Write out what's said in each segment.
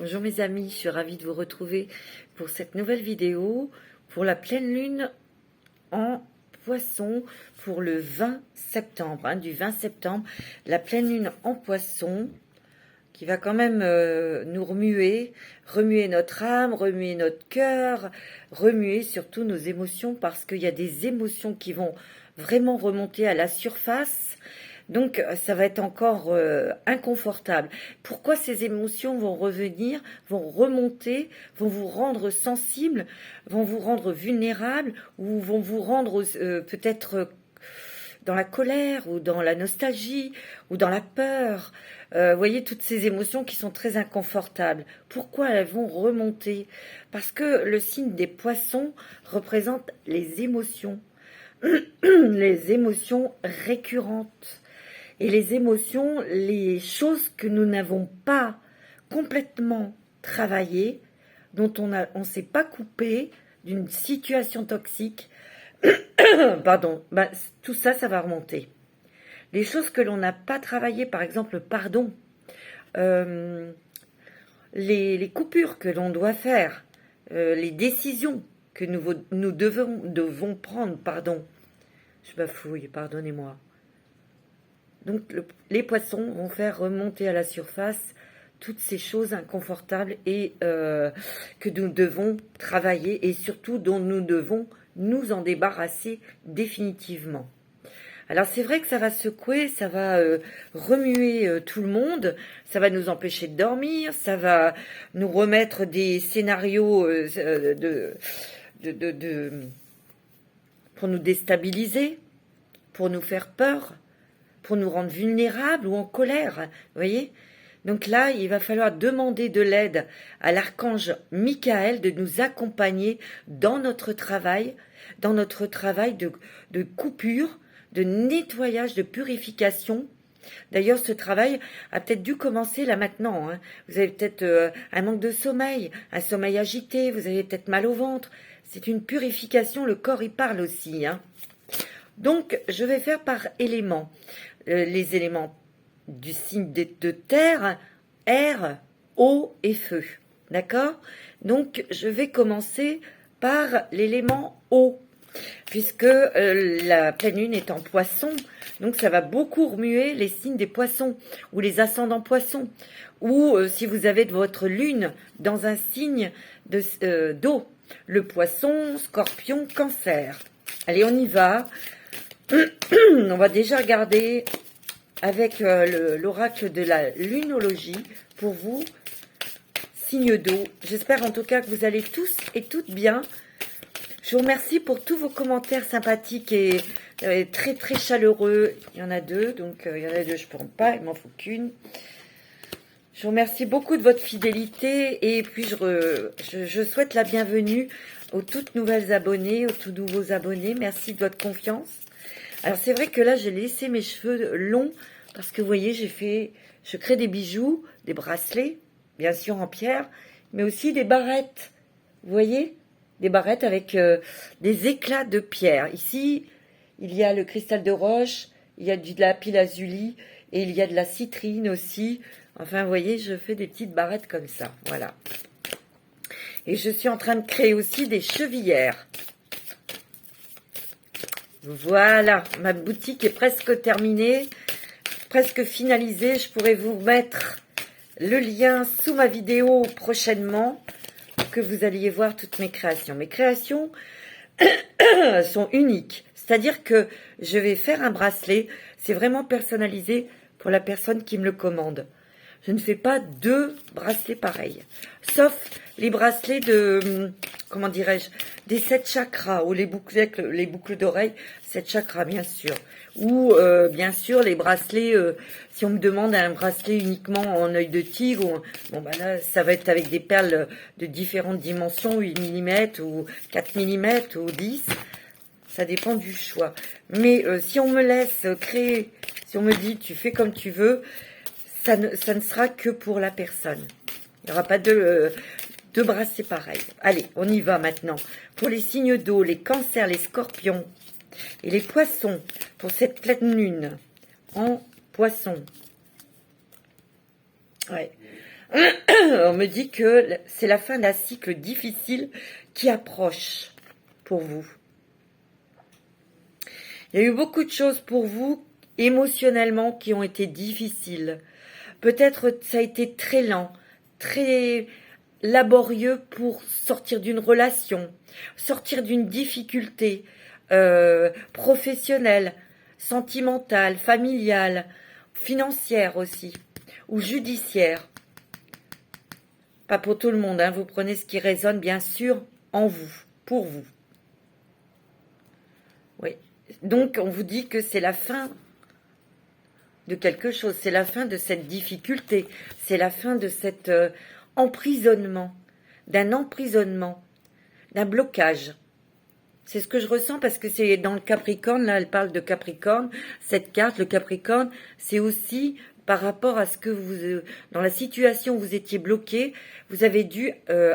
Bonjour mes amis, je suis ravie de vous retrouver pour cette nouvelle vidéo pour la pleine lune en Poisson pour le 20 septembre, du 20 septembre, la pleine lune en Poisson qui va quand même nous remuer notre âme, remuer notre cœur, remuer surtout nos émotions parce qu'il y a des émotions qui vont vraiment remonter à la surface. Donc, ça va être encore inconfortable. Pourquoi ces émotions vont revenir, vont remonter, vont vous rendre sensible, vont vous rendre vulnérable ou vont vous rendre peut-être dans la colère ou dans la nostalgie ou dans la peur. Vous voyez, toutes ces émotions qui sont très inconfortables. Pourquoi elles vont remonter? Parce que le signe des poissons représente les émotions. Les émotions récurrentes. Et les émotions, les choses que nous n'avons pas complètement travaillées, dont on s'est pas coupé d'une situation toxique, pardon, tout ça, ça va remonter. Les choses que l'on n'a pas travaillées, par exemple, le pardon, les coupures que l'on doit faire, les décisions que nous devons prendre, pardon, je bafouille, pardonnez-moi. Donc les poissons vont faire remonter à la surface toutes ces choses inconfortables et que nous devons travailler et surtout dont nous devons nous en débarrasser définitivement. Alors c'est vrai que ça va secouer, ça va remuer tout le monde, ça va nous empêcher de dormir, ça va nous remettre des scénarios pour nous déstabiliser, pour nous faire peur, pour nous rendre vulnérables ou en colère, vous voyez. Donc là, il va falloir demander de l'aide à l'archange Michael de nous accompagner dans notre travail de coupure, de nettoyage, de purification. D'ailleurs, ce travail a peut-être dû commencer là maintenant. Vous avez peut-être un manque de sommeil, un sommeil agité, vous avez peut-être mal au ventre. C'est une purification, le corps y parle aussi. Donc, je vais faire par éléments. Les éléments du signe de terre, air, eau et feu. D'accord? Donc, je vais commencer par l'élément eau, puisque la pleine lune est en poisson, donc ça va beaucoup remuer les signes des poissons, ou les ascendants poissons, ou si vous avez de votre lune dans un signe d'eau, le poisson, scorpion, cancer. Allez, on y va. On va déjà regarder avec l'oracle de la lunologie pour vous, signe d'eau. J'espère en tout cas que vous allez tous et toutes bien. Je vous remercie pour tous vos commentaires sympathiques et très très chaleureux. Il y en a deux, donc il y en a deux, je ne prends pas, il m'en faut qu'une. Je vous remercie beaucoup de votre fidélité et puis je souhaite la bienvenue aux toutes nouvelles abonnées, aux tout nouveaux abonnés. Merci de votre confiance. Alors c'est vrai que là j'ai laissé mes cheveux longs parce que vous voyez je crée des bijoux, des bracelets, bien sûr en pierre, mais aussi des barrettes. Vous voyez, des barrettes avec des éclats de pierre. Ici il y a le cristal de roche, il y a de lapis lazuli et il y a de la citrine aussi. Enfin vous voyez, je fais des petites barrettes comme ça, voilà. Et je suis en train de créer aussi des chevillères. Voilà, ma boutique est presque terminée, presque finalisée. Je pourrais vous mettre le lien sous ma vidéo prochainement pour que vous alliez voir toutes mes créations. Mes créations sont uniques, c'est-à-dire que je vais faire un bracelet, c'est vraiment personnalisé pour la personne qui me le commande. Je ne fais pas deux bracelets pareils, sauf les bracelets de, comment dirais-je, des 7 chakras, ou les boucles d'oreilles, 7 chakras bien sûr, ou bien sûr les bracelets, si on me demande un bracelet uniquement en œil de tigre, bon bah là ça va être avec des perles de différentes dimensions, 8 mm ou 4 mm ou 10, ça dépend du choix. Mais si on me laisse créer, si on me dit tu fais comme tu veux, ça ne sera que pour la personne. Il n'y aura pas de bracelets pareils. Allez, on y va maintenant. Pour les signes d'eau, les cancers, les scorpions et les poissons, pour cette pleine lune en poisson. Ouais. On me dit que c'est la fin d'un cycle difficile qui approche pour vous. Il y a eu beaucoup de choses pour vous, émotionnellement, qui ont été difficiles. Peut-être ça a été très lent, très laborieux pour sortir d'une relation, sortir d'une difficulté professionnelle, sentimentale, familiale, financière aussi, ou judiciaire. Pas pour tout le monde, hein. Vous prenez ce qui résonne bien sûr en vous, pour vous. Oui. Donc on vous dit que c'est la fin de quelque chose, c'est la fin de cette difficulté, c'est la fin de cet emprisonnement, d'un blocage. C'est ce que je ressens parce que c'est dans le Capricorne, là elle parle de Capricorne, cette carte, le Capricorne, c'est aussi par rapport à ce que vous, dans la situation où vous étiez bloqué, vous avez dû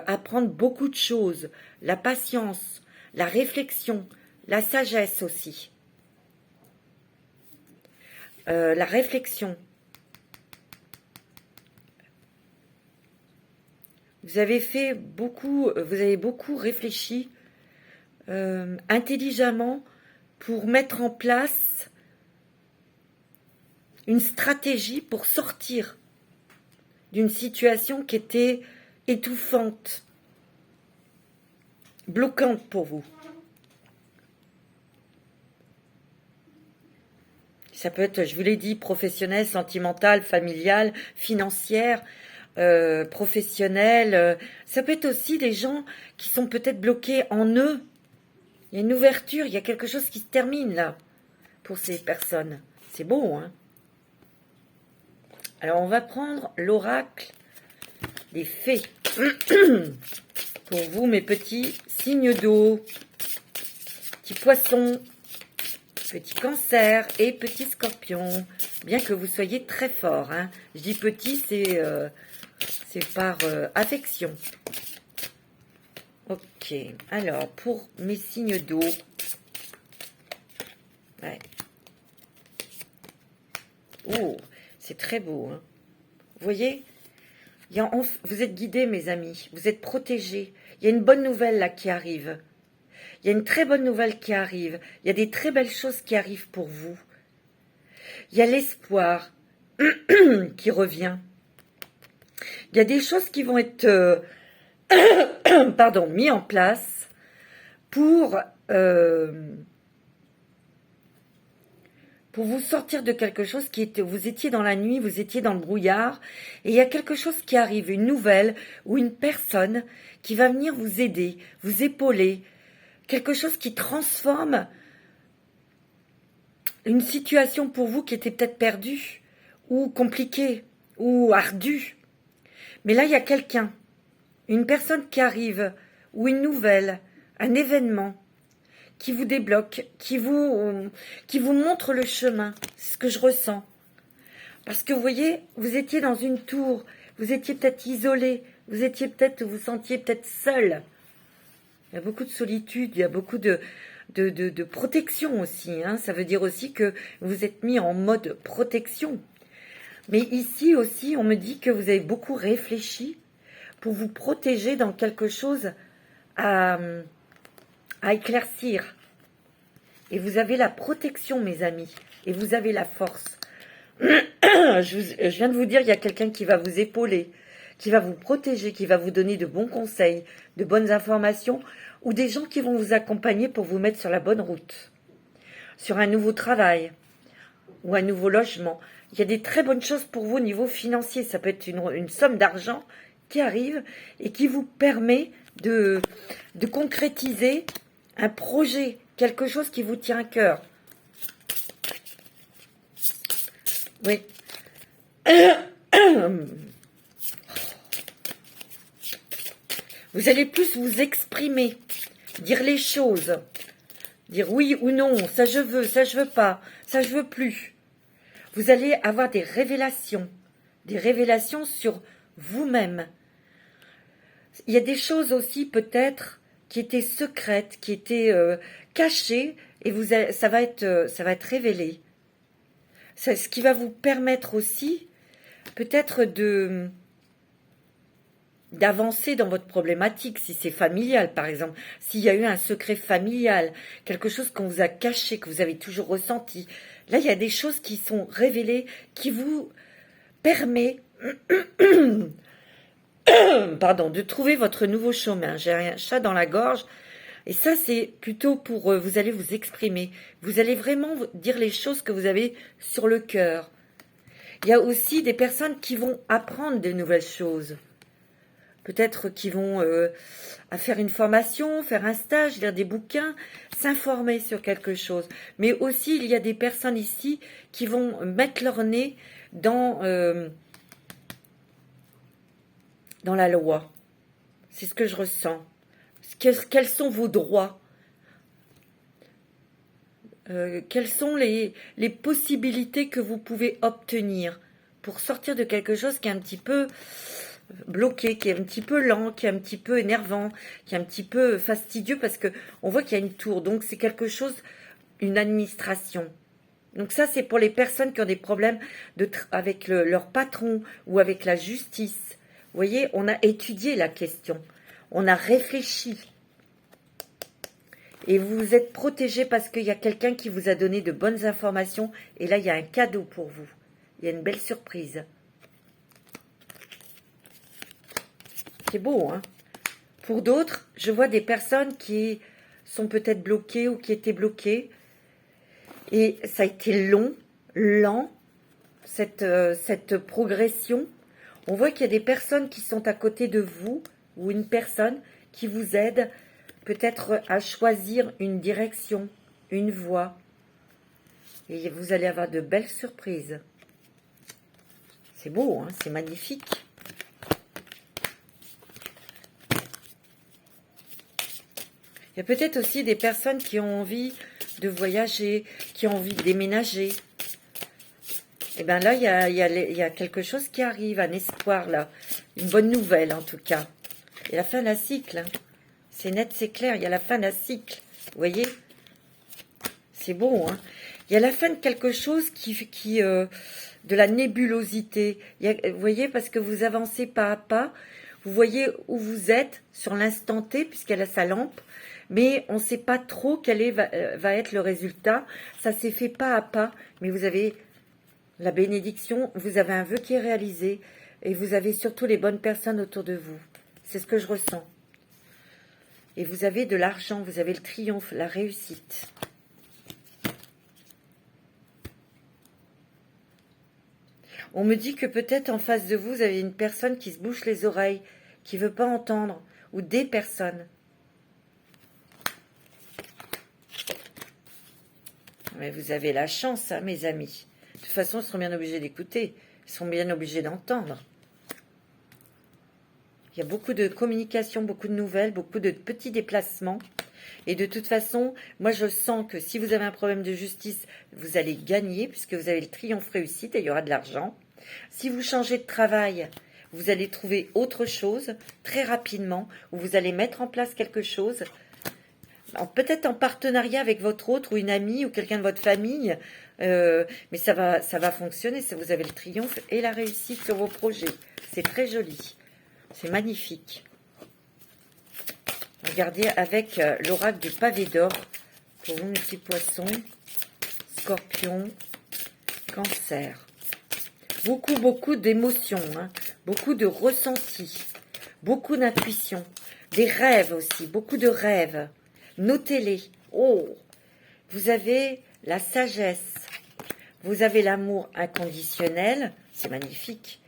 apprendre beaucoup de choses, la patience, la réflexion, la sagesse aussi. La réflexion. Vous avez beaucoup réfléchi intelligemment pour mettre en place une stratégie pour sortir d'une situation qui était étouffante, bloquante pour vous. Ça peut être, je vous l'ai dit, professionnel, sentimental, familial, financière, professionnel. Ça peut être aussi des gens qui sont peut-être bloqués en eux. Il y a une ouverture, il y a quelque chose qui se termine là, pour ces personnes. C'est beau, hein? Alors, on va prendre l'oracle des fées. Pour vous, mes petits signes d'eau, petits poissons, petit cancer et petit scorpion, bien que vous soyez très fort, hein. Je dis petit, c'est par affection. Ok, alors pour mes signes d'eau, ouais. Oh, c'est très beau, hein. Vous voyez, vous êtes guidés, mes amis, vous êtes protégés. Il y a une bonne nouvelle là qui arrive. Il y a une très bonne nouvelle qui arrive. Il y a des très belles choses qui arrivent pour vous. Il y a l'espoir qui revient. Il y a des choses qui vont être mis en place pour vous sortir de quelque chose qui était... Vous étiez dans la nuit, vous étiez dans le brouillard, et il y a quelque chose qui arrive, une nouvelle ou une personne qui va venir vous aider, vous épauler, quelque chose qui transforme une situation pour vous qui était peut-être perdue, ou compliquée, ou ardue. Mais là, il y a quelqu'un, une personne qui arrive, ou une nouvelle, un événement, qui vous débloque, qui vous montre le chemin. C'est ce que je ressens. Parce que vous voyez, vous étiez dans une tour, vous étiez peut-être isolé, vous sentiez peut-être seul. Il y a beaucoup de solitude, il y a beaucoup de protection aussi, hein. Ça veut dire aussi que vous êtes mis en mode protection. Mais ici aussi, on me dit que vous avez beaucoup réfléchi pour vous protéger dans quelque chose à éclaircir. Et vous avez la protection, mes amis, et vous avez la force. Je viens de vous dire, il y a quelqu'un qui va vous épauler, qui va vous protéger, qui va vous donner de bons conseils, de bonnes informations, ou des gens qui vont vous accompagner pour vous mettre sur la bonne route, sur un nouveau travail, ou un nouveau logement. Il y a des très bonnes choses pour vous au niveau financier. Ça peut être une somme d'argent qui arrive et qui vous permet de concrétiser un projet, quelque chose qui vous tient à cœur. Oui. Vous allez plus vous exprimer, dire les choses, dire oui ou non, ça je veux pas, ça je veux plus. Vous allez avoir des révélations sur vous-même. Il y a des choses aussi peut-être qui étaient secrètes, qui étaient cachées, et ça va être révélé. C'est ce qui va vous permettre aussi peut-être de d'avancer dans votre problématique, si c'est familial par exemple, s'il y a eu un secret familial, quelque chose qu'on vous a caché, que vous avez toujours ressenti. Là, il y a des choses qui sont révélées, qui vous permet pardon, de trouver votre nouveau chemin. J'ai un chat dans la gorge. Et ça, c'est plutôt pour... vous allez vous exprimer. Vous allez vraiment dire les choses que vous avez sur le cœur. Il y a aussi des personnes qui vont apprendre de nouvelles choses. Peut-être qui vont à faire une formation, faire un stage, lire des bouquins, s'informer sur quelque chose. Mais aussi, il y a des personnes ici qui vont mettre leur nez dans la loi. C'est ce que je ressens. Quels sont vos droits? Quelles sont les possibilités que vous pouvez obtenir pour sortir de quelque chose qui est un petit peu bloqué, qui est un petit peu lent, qui est un petit peu énervant, qui est un petit peu fastidieux parce que on voit qu'il y a une tour. Donc c'est quelque chose, une administration. Donc ça c'est pour les personnes qui ont des problèmes avec leur patron ou avec la justice. Vous voyez, on a étudié la question, on a réfléchi. Et vous êtes protégé parce qu'il y a quelqu'un qui vous a donné de bonnes informations. Et là, il y a un cadeau pour vous. Il y a une belle surprise. C'est beau, hein? Pour d'autres, je vois des personnes qui sont peut-être bloquées ou qui étaient bloquées. Et ça a été long, lent, cette progression. On voit qu'il y a des personnes qui sont à côté de vous ou une personne qui vous aide peut-être à choisir une direction, une voie. Et vous allez avoir de belles surprises. C'est beau, hein, c'est magnifique. Il y a peut-être aussi des personnes qui ont envie de voyager, qui ont envie de déménager. Et bien là, il y a quelque chose qui arrive, un espoir là. Une bonne nouvelle en tout cas. Et la fin d'un cycle, hein. C'est net, c'est clair, il y a la fin d'un cycle. Vous voyez? C'est beau, hein? Il y a la fin de quelque chose de la nébulosité. Vous voyez, parce que vous avancez pas à pas. Vous voyez où vous êtes sur l'instant T, puisqu'elle a sa lampe. Mais on ne sait pas trop va être le résultat. Ça s'est fait pas à pas. Mais vous avez la bénédiction, vous avez un vœu qui est réalisé. Et vous avez surtout les bonnes personnes autour de vous. C'est ce que je ressens. Et vous avez de l'argent, vous avez le triomphe, la réussite. On me dit que peut-être en face de vous, vous avez une personne qui se bouche les oreilles, qui ne veut pas entendre, ou des personnes. Mais vous avez la chance, hein, mes amis. De toute façon, ils seront bien obligés d'écouter. Ils sont bien obligés d'entendre. Il y a beaucoup de communication, beaucoup de nouvelles, beaucoup de petits déplacements. Et de toute façon, moi je sens que si vous avez un problème de justice, vous allez gagner puisque vous avez le triomphe réussite et il y aura de l'argent. Si vous changez de travail, vous allez trouver autre chose très rapidement ou vous allez mettre en place quelque chose. Peut-être en partenariat avec votre autre ou une amie ou quelqu'un de votre famille. Mais ça va fonctionner. Vous avez le triomphe et la réussite sur vos projets. C'est très joli. C'est magnifique. Regardez avec l'oracle du pavé d'or pour vous, mes petits poissons, scorpions, cancer. Beaucoup d'émotions, hein, beaucoup de ressentis, beaucoup d'intuition, des rêves aussi, beaucoup de rêves. Notez-les. Oh, vous avez la sagesse, vous avez l'amour inconditionnel, c'est magnifique.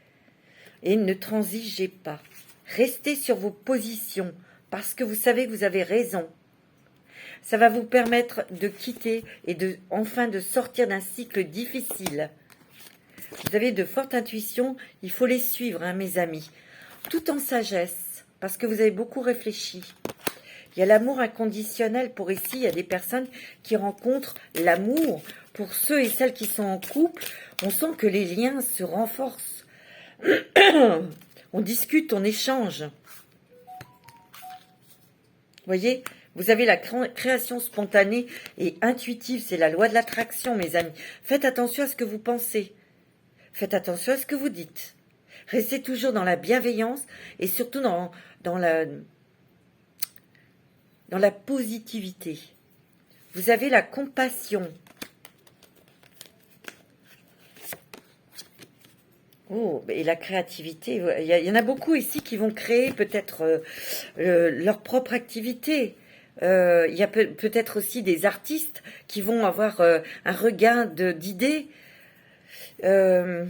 Et ne transigez pas. Restez sur vos positions parce que vous savez que vous avez raison. Ça va vous permettre de quitter et enfin de sortir d'un cycle difficile. Vous avez de fortes intuitions, il faut les suivre, hein, mes amis. Tout en sagesse, parce que vous avez beaucoup réfléchi. Il y a l'amour inconditionnel pour ici, il y a des personnes qui rencontrent l'amour. Pour ceux et celles qui sont en couple, on sent que les liens se renforcent. On discute, on échange. Vous voyez, vous avez la création spontanée et intuitive. C'est la loi de l'attraction, mes amis. Faites attention à ce que vous pensez. Faites attention à ce que vous dites. Restez toujours dans la bienveillance et surtout dans la positivité. Vous avez la compassion. Oh, et la créativité. Il y en a beaucoup ici qui vont créer peut-être leur propre activité. Il y a peut-être aussi des artistes qui vont avoir un regain d'idées. J'ai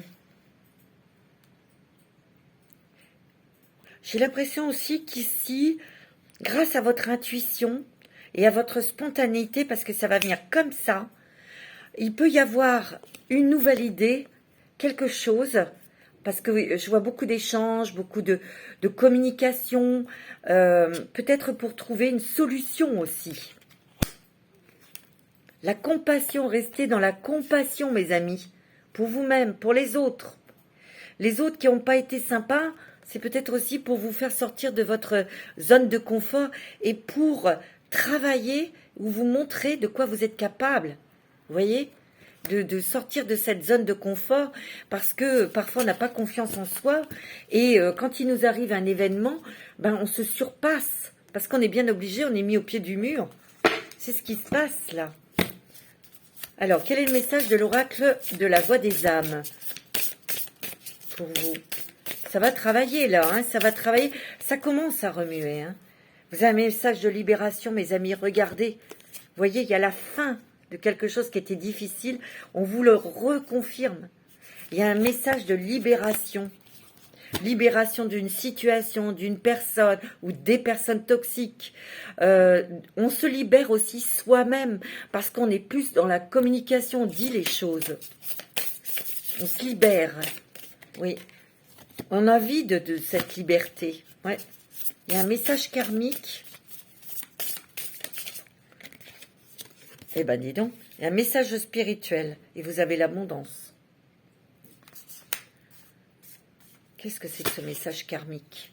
l'impression aussi qu'ici, grâce à votre intuition et à votre spontanéité, parce que ça va venir comme ça, il peut y avoir une nouvelle idée, quelque chose, parce que je vois beaucoup d'échanges, beaucoup de communication, peut-être pour trouver une solution aussi. La compassion, restez dans la compassion, mes amis, pour vous-même, pour les autres. Les autres qui n'ont pas été sympas, c'est peut-être aussi pour vous faire sortir de votre zone de confort et pour travailler ou vous montrer de quoi vous êtes capable. Vous voyez ? De sortir de cette zone de confort parce que parfois on n'a pas confiance en soi et quand il nous arrive un événement, on se surpasse parce qu'on est bien obligé, on est mis au pied du mur. C'est ce qui se passe là. Alors, quel est le message de l'oracle de la voix des âmes pour vous? Ça va travailler là, hein, ça va travailler. Ça commence à remuer. Hein. Vous avez un message de libération, mes amis. Regardez, vous voyez, il y a la fin de quelque chose qui était difficile. On vous le reconfirme. Il y a un message de libération. Libération d'une situation, d'une personne ou des personnes toxiques. On se libère aussi soi-même parce qu'on est plus dans la communication, on dit les choses. On se libère. Oui. On a envie de cette liberté. Ouais. Il y a un message karmique. Eh ben, dis donc. Il y a un message spirituel. Et vous avez l'abondance. Qu'est-ce que c'est que ce message karmique?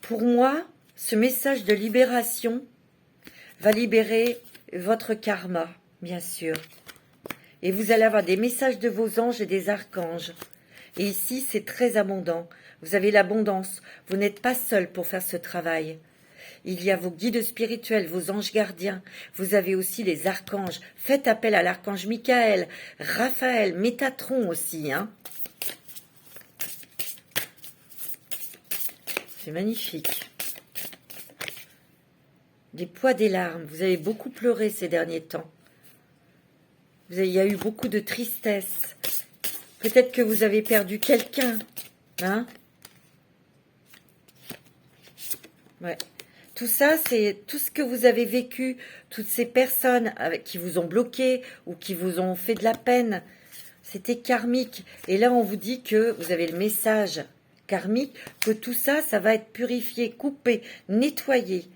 Pour moi, ce message de libération va libérer votre karma, bien sûr. Et vous allez avoir des messages de vos anges et des archanges. Et ici, c'est très abondant. Vous avez l'abondance. Vous n'êtes pas seul pour faire ce travail. Il y a vos guides spirituels, vos anges gardiens. Vous avez aussi les archanges. Faites appel à l'archange Michael, Raphaël, Métatron aussi. Hein. C'est magnifique. Des poids des larmes. Vous avez beaucoup pleuré ces derniers temps. Il y a eu beaucoup de tristesse. Peut-être que vous avez perdu quelqu'un. Hein? Ouais. Tout ça, c'est tout ce que vous avez vécu, toutes ces personnes qui vous ont bloqué ou qui vous ont fait de la peine. C'était karmique. Et là, on vous dit que vous avez le message karmique, que tout ça, ça va être purifié, coupé, nettoyé.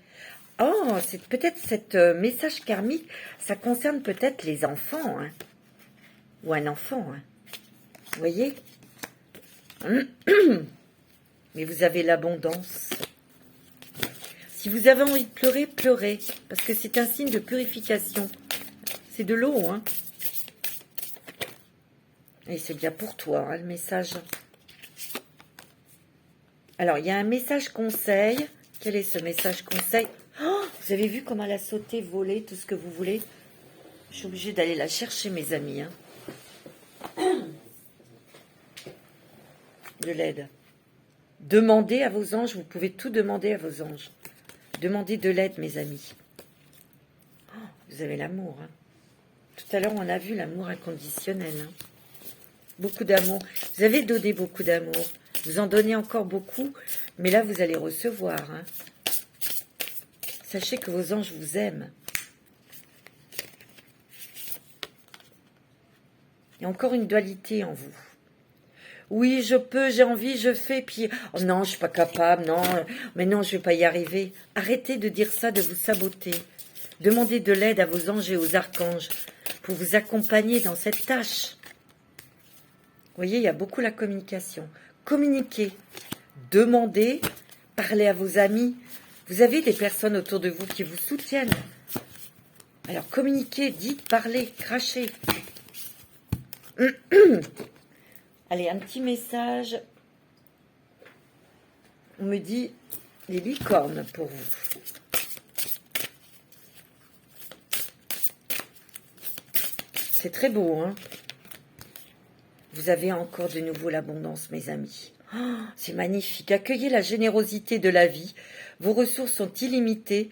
Oh, c'est peut-être cet message karmique, ça concerne peut-être les enfants. Hein, ou un enfant. Hein. Vous voyez? Mais vous avez l'abondance. Si vous avez envie de pleurer, pleurez. Parce que c'est un signe de purification. C'est de l'eau, hein. Et c'est bien pour toi, hein, le message. Alors, il y a un message conseil. Quel est ce message conseil? Oh, vous avez vu comment elle a sauté, volé, tout ce que vous voulez? Je suis obligée d'aller la chercher, mes amis. Hein. De l'aide. Demandez à vos anges, vous pouvez tout demander à vos anges. Demandez de l'aide, mes amis. Oh, vous avez l'amour. Hein. Tout à l'heure, on a vu l'amour inconditionnel. Hein. Beaucoup d'amour. Vous avez donné beaucoup d'amour. Vous en donnez encore beaucoup, mais là, vous allez recevoir. Hein. Sachez que vos anges vous aiment. Il y a encore une dualité en vous. Oui, je peux, j'ai envie, je fais, puis oh non, je suis pas capable, non, mais non, je vais pas y arriver. Arrêtez de dire ça, de vous saboter. Demandez de l'aide à vos anges et aux archanges pour vous accompagner dans cette tâche. Vous voyez, il y a beaucoup la communication. Communiquez, demandez, parlez à vos amis. Vous avez des personnes autour de vous qui vous soutiennent. Alors communiquez, dites, parlez, crachez. Allez, un petit message. On me dit les licornes pour vous. C'est très beau, hein? Vous avez encore de nouveau l'abondance, mes amis. Oh, c'est magnifique. Accueillez la générosité de la vie. Vos ressources sont illimitées.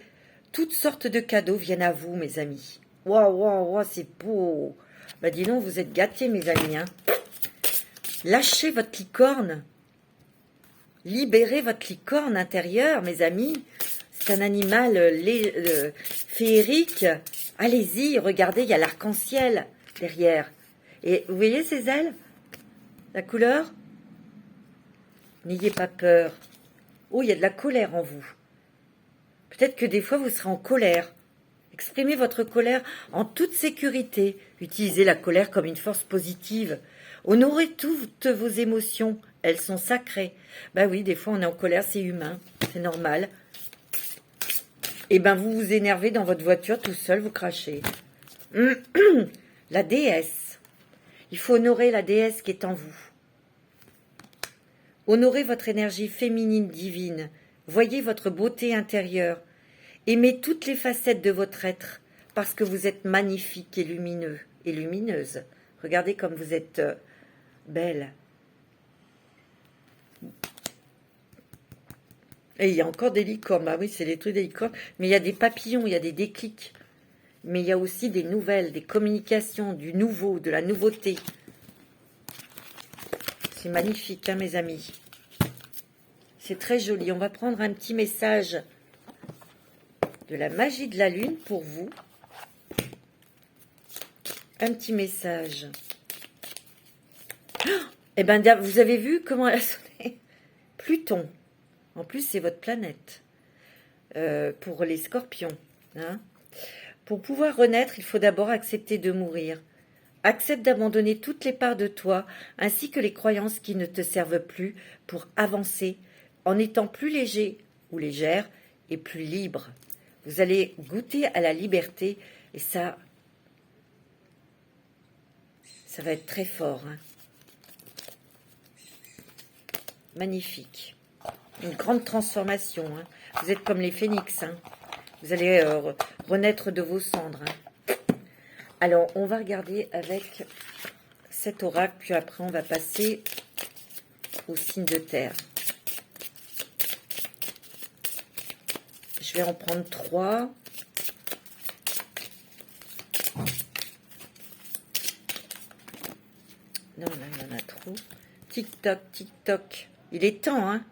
Toutes sortes de cadeaux viennent à vous, mes amis. Waouh, waouh, waouh, c'est beau. Bah dis donc, vous êtes gâtés, mes amis, hein. Lâchez votre licorne. Libérez votre licorne intérieure, mes amis. C'est un animal féerique. Allez-y, regardez, il y a l'arc-en-ciel derrière. Et vous voyez ces ailes? La couleur? N'ayez pas peur. Oh, il y a de la colère en vous. Peut-être que des fois, vous serez en colère. Exprimez votre colère en toute sécurité. Utilisez la colère comme une force positive. Honorez toutes vos émotions. Elles sont sacrées. Ben oui, des fois, on est en colère, c'est humain. C'est normal. Et ben, vous vous énervez dans votre voiture tout seul, vous crachez. La déesse. Il faut honorer la déesse qui est en vous. Honorez votre énergie féminine divine. Voyez votre beauté intérieure. Aimez toutes les facettes de votre être, parce que vous êtes magnifique et lumineux et lumineuse. Regardez comme vous êtes belle. Et il y a encore des licornes. Bah oui, c'est les trucs des licornes. Mais il y a des papillons, il y a des déclics. Mais il y a aussi des nouvelles, des communications, du nouveau, de la nouveauté. C'est magnifique, hein, mes amis. C'est très joli. On va prendre un petit message de la magie de la lune pour vous. Un petit message. Oh, eh ben, vous avez vu comment elle a sonné? Pluton. En plus, c'est votre planète. Pour les scorpions. Hein. Pour pouvoir renaître, il faut d'abord accepter de mourir. Accepte d'abandonner toutes les parts de toi, ainsi que les croyances qui ne te servent plus, pour avancer, en étant plus léger ou légère et plus libre. Vous allez goûter à la liberté, et ça va être très fort. Hein. Magnifique. Une grande transformation. Hein. Vous êtes comme les phénix. Hein. Vous allez renaître de vos cendres. Hein. Alors, on va regarder avec cet oracle, puis après on va passer au signe de terre. Je vais en prendre 3. Non, là, il y en a trop. Tic-toc, tic-toc. Il est temps, hein.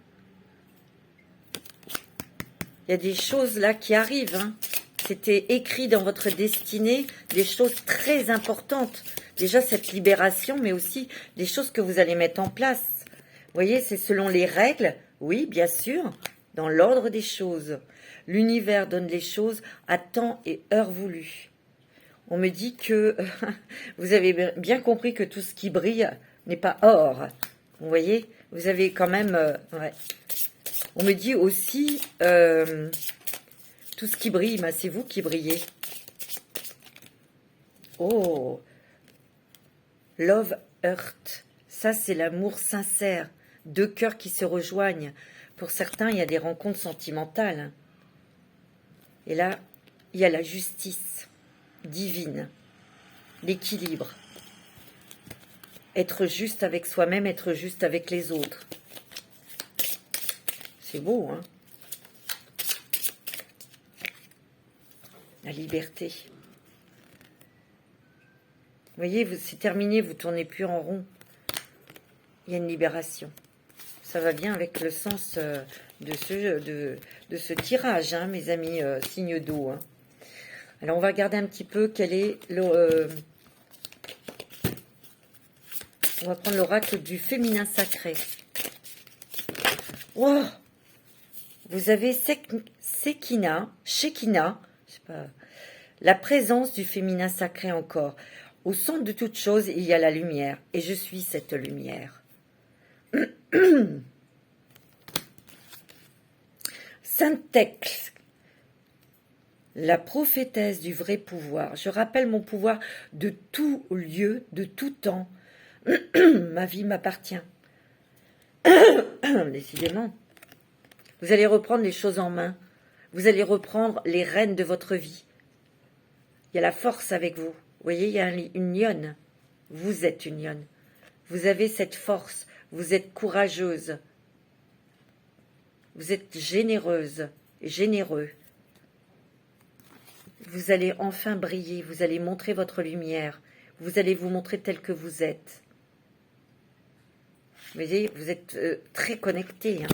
Il y a des choses là qui arrivent, hein. C'était écrit dans votre destinée, des choses très importantes. Déjà, cette libération, mais aussi des choses que vous allez mettre en place. Vous voyez, c'est selon les règles, oui, bien sûr, dans l'ordre des choses. L'univers donne les choses à temps et heure voulue. On me dit que vous avez bien compris que tout ce qui brille n'est pas or. Vous voyez, vous avez quand même... ouais. On me dit aussi... tout ce qui brille, bah, c'est vous qui brillez. Oh, Love Heart. Ça, c'est l'amour sincère. 2 cœurs qui se rejoignent. Pour certains, il y a des rencontres sentimentales. Hein. Et là, il y a la justice divine. L'équilibre. Être juste avec soi-même, être juste avec les autres. C'est beau, hein? La liberté. Vous voyez, c'est terminé, vous ne tournez plus en rond. Il y a une libération. Ça va bien avec le sens de ce tirage, hein, mes amis, signe d'eau. Hein. Alors, on va regarder un petit peu quel est le... on va prendre l'oracle du féminin sacré. Wow, vous avez Shekina, je sais pas, la présence du féminin sacré encore. Au centre de toute chose, il y a la lumière, et je suis cette lumière. Sainte Thècle, la prophétesse du vrai pouvoir. Je rappelle mon pouvoir de tout lieu, de tout temps, Ma vie m'appartient. Décidément. Vous allez reprendre les choses en main. Vous allez reprendre les rênes de votre vie. Il y a la force avec vous. Vous voyez, il y a une lionne. Vous êtes une lionne. Vous avez cette force. Vous êtes courageuse. Vous êtes généreuse, généreux. Vous allez enfin briller. Vous allez montrer votre lumière. Vous allez vous montrer tel que vous êtes. Vous voyez, vous êtes très connecté.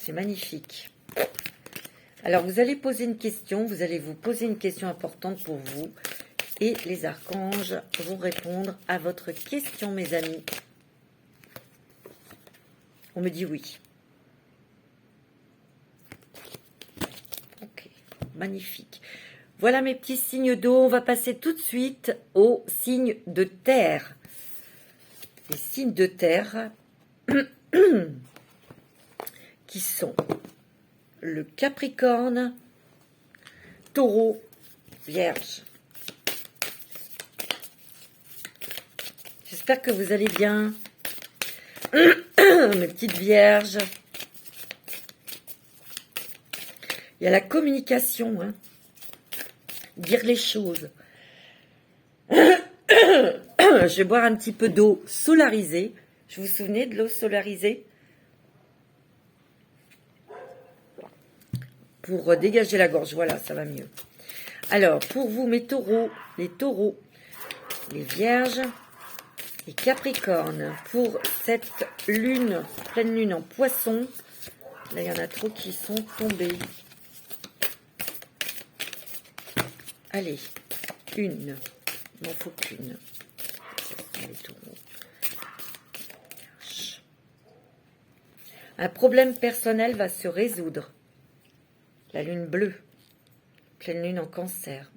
C'est magnifique. Alors, vous allez poser une question. Vous allez vous poser une question importante pour vous. Et les archanges vont répondre à votre question, mes amis. On me dit oui. Ok, magnifique. Voilà mes petits signes d'eau. On va passer tout de suite aux signes de terre. Les signes de terre qui sont le Capricorne, Taureau, Vierge. J'espère que vous allez bien. Mes petites vierges. Il y a la communication. Dire les choses. Je vais boire un petit peu d'eau solarisée. Je vous souvenez de l'eau solarisée? Pour dégager la gorge. Voilà, ça va mieux. Alors, pour vous, mes taureaux, les les vierges, les capricornes, pour cette lune, pleine lune en poisson, là, il y en a trop qui sont tombés. Allez, une. Il m'en faut qu'une. Les taureaux. Un problème personnel va se résoudre. La lune bleue. Pleine lune en cancer.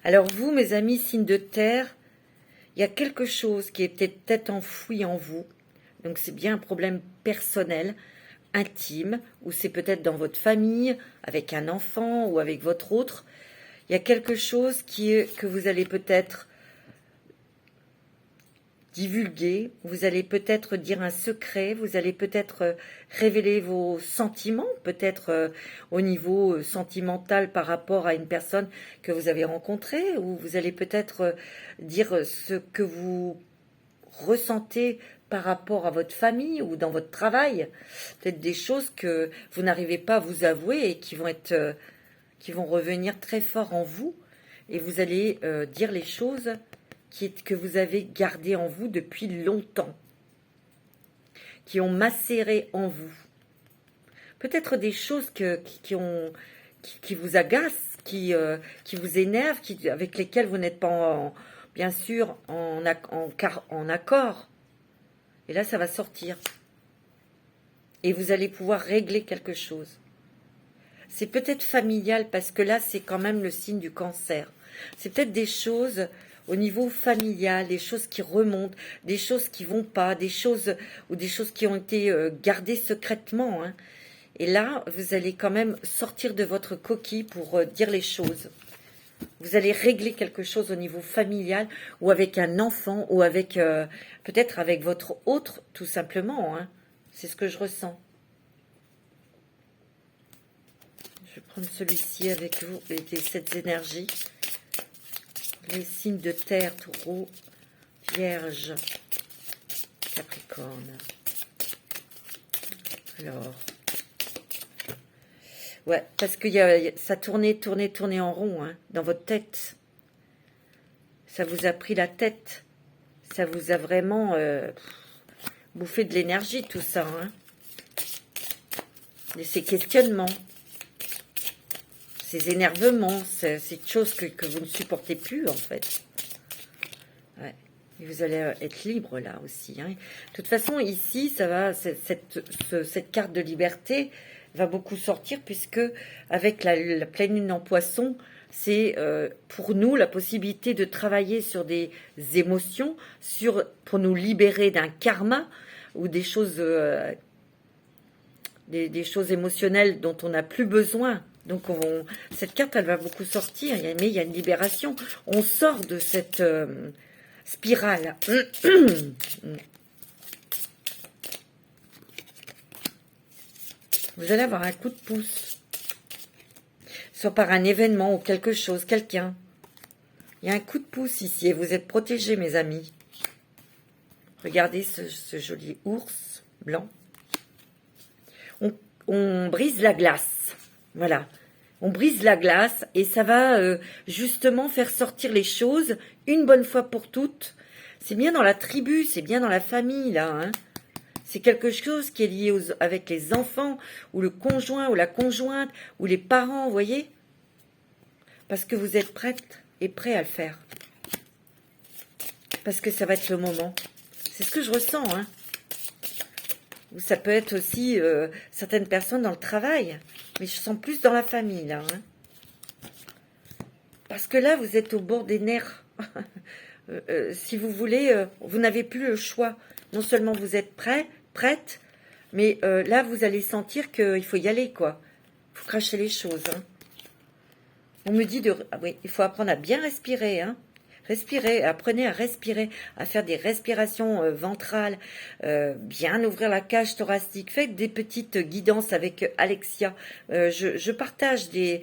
Alors vous, mes amis, signes de terre, il y a quelque chose qui est peut-être enfoui en vous. Donc c'est bien un problème personnel, intime, ou c'est peut-être dans votre famille, avec un enfant ou avec votre autre. Il y a quelque chose que vous allez peut-être divulguer, vous allez peut-être dire un secret, vous allez peut-être révéler vos sentiments, peut-être au niveau sentimental par rapport à une personne que vous avez rencontrée, ou vous allez peut-être dire ce que vous ressentez par rapport à votre famille ou dans votre travail, peut-être des choses que vous n'arrivez pas à vous avouer et qui vont revenir très fort en vous, et vous allez dire les choses que vous avez gardées en vous depuis longtemps, qui ont macéré en vous. Peut-être des choses qui vous agacent, qui vous énervent, avec lesquelles vous n'êtes pas, bien sûr, en accord. Et là, ça va sortir. Et vous allez pouvoir régler quelque chose. C'est peut-être familial, parce que là, c'est quand même le signe du cancer. C'est peut-être des choses au niveau familial, des choses qui remontent, des choses qui vont pas, des choses qui ont été gardées secrètement. Et là, vous allez quand même sortir de votre coquille pour dire les choses. Vous allez régler quelque chose au niveau familial, ou avec un enfant, ou avec peut-être avec votre autre, tout simplement. C'est ce que je ressens. Je vais prendre celui-ci avec vous, et cette énergie. Les signes de terre, taureau, vierge, capricorne. Alors, ouais, parce que ça tournait en rond dans votre tête. Ça vous a pris la tête. Ça vous a vraiment bouffé de l'énergie, tout ça. Et ces questionnements, ces énervements, ces choses que vous ne supportez plus, en fait. Ouais. Et vous allez être libre, là, aussi. De toute façon, ici, ça va, cette carte de liberté va beaucoup sortir, puisque avec la pleine lune en poisson, c'est pour nous la possibilité de travailler sur des émotions, pour nous libérer d'un karma, ou des choses, des choses émotionnelles dont on n'a plus besoin. Donc cette carte, elle va beaucoup sortir, mais il y a une libération. On sort de cette spirale. Vous allez avoir un coup de pouce. Soit par un événement ou quelque chose, quelqu'un. Il y a un coup de pouce ici et vous êtes protégés, mes amis. Regardez ce joli ours blanc. On brise la glace. Voilà. On brise la glace et ça va justement faire sortir les choses une bonne fois pour toutes. C'est bien dans la tribu, c'est bien dans la famille, là. Hein. C'est quelque chose qui est lié avec les enfants, ou le conjoint, ou la conjointe, ou les parents, vous voyez? Parce que vous êtes prête et prêt à le faire. Parce que ça va être le moment. C'est ce que je ressens, hein. Ou ça peut être aussi certaines personnes dans le travail. Mais je sens plus dans la famille, là. Hein. Parce que là, vous êtes au bord des nerfs. Si vous voulez, vous n'avez plus le choix. Non seulement vous êtes prête, mais là, vous allez sentir qu'il faut y aller, quoi. Il faut cracher les choses. Hein. On me dit ah oui, il faut apprendre à bien respirer, hein. Respirez, apprenez à respirer, à faire des respirations ventrales, bien ouvrir la cage thoracique. Faites des petites guidances avec Alexia. Je partage des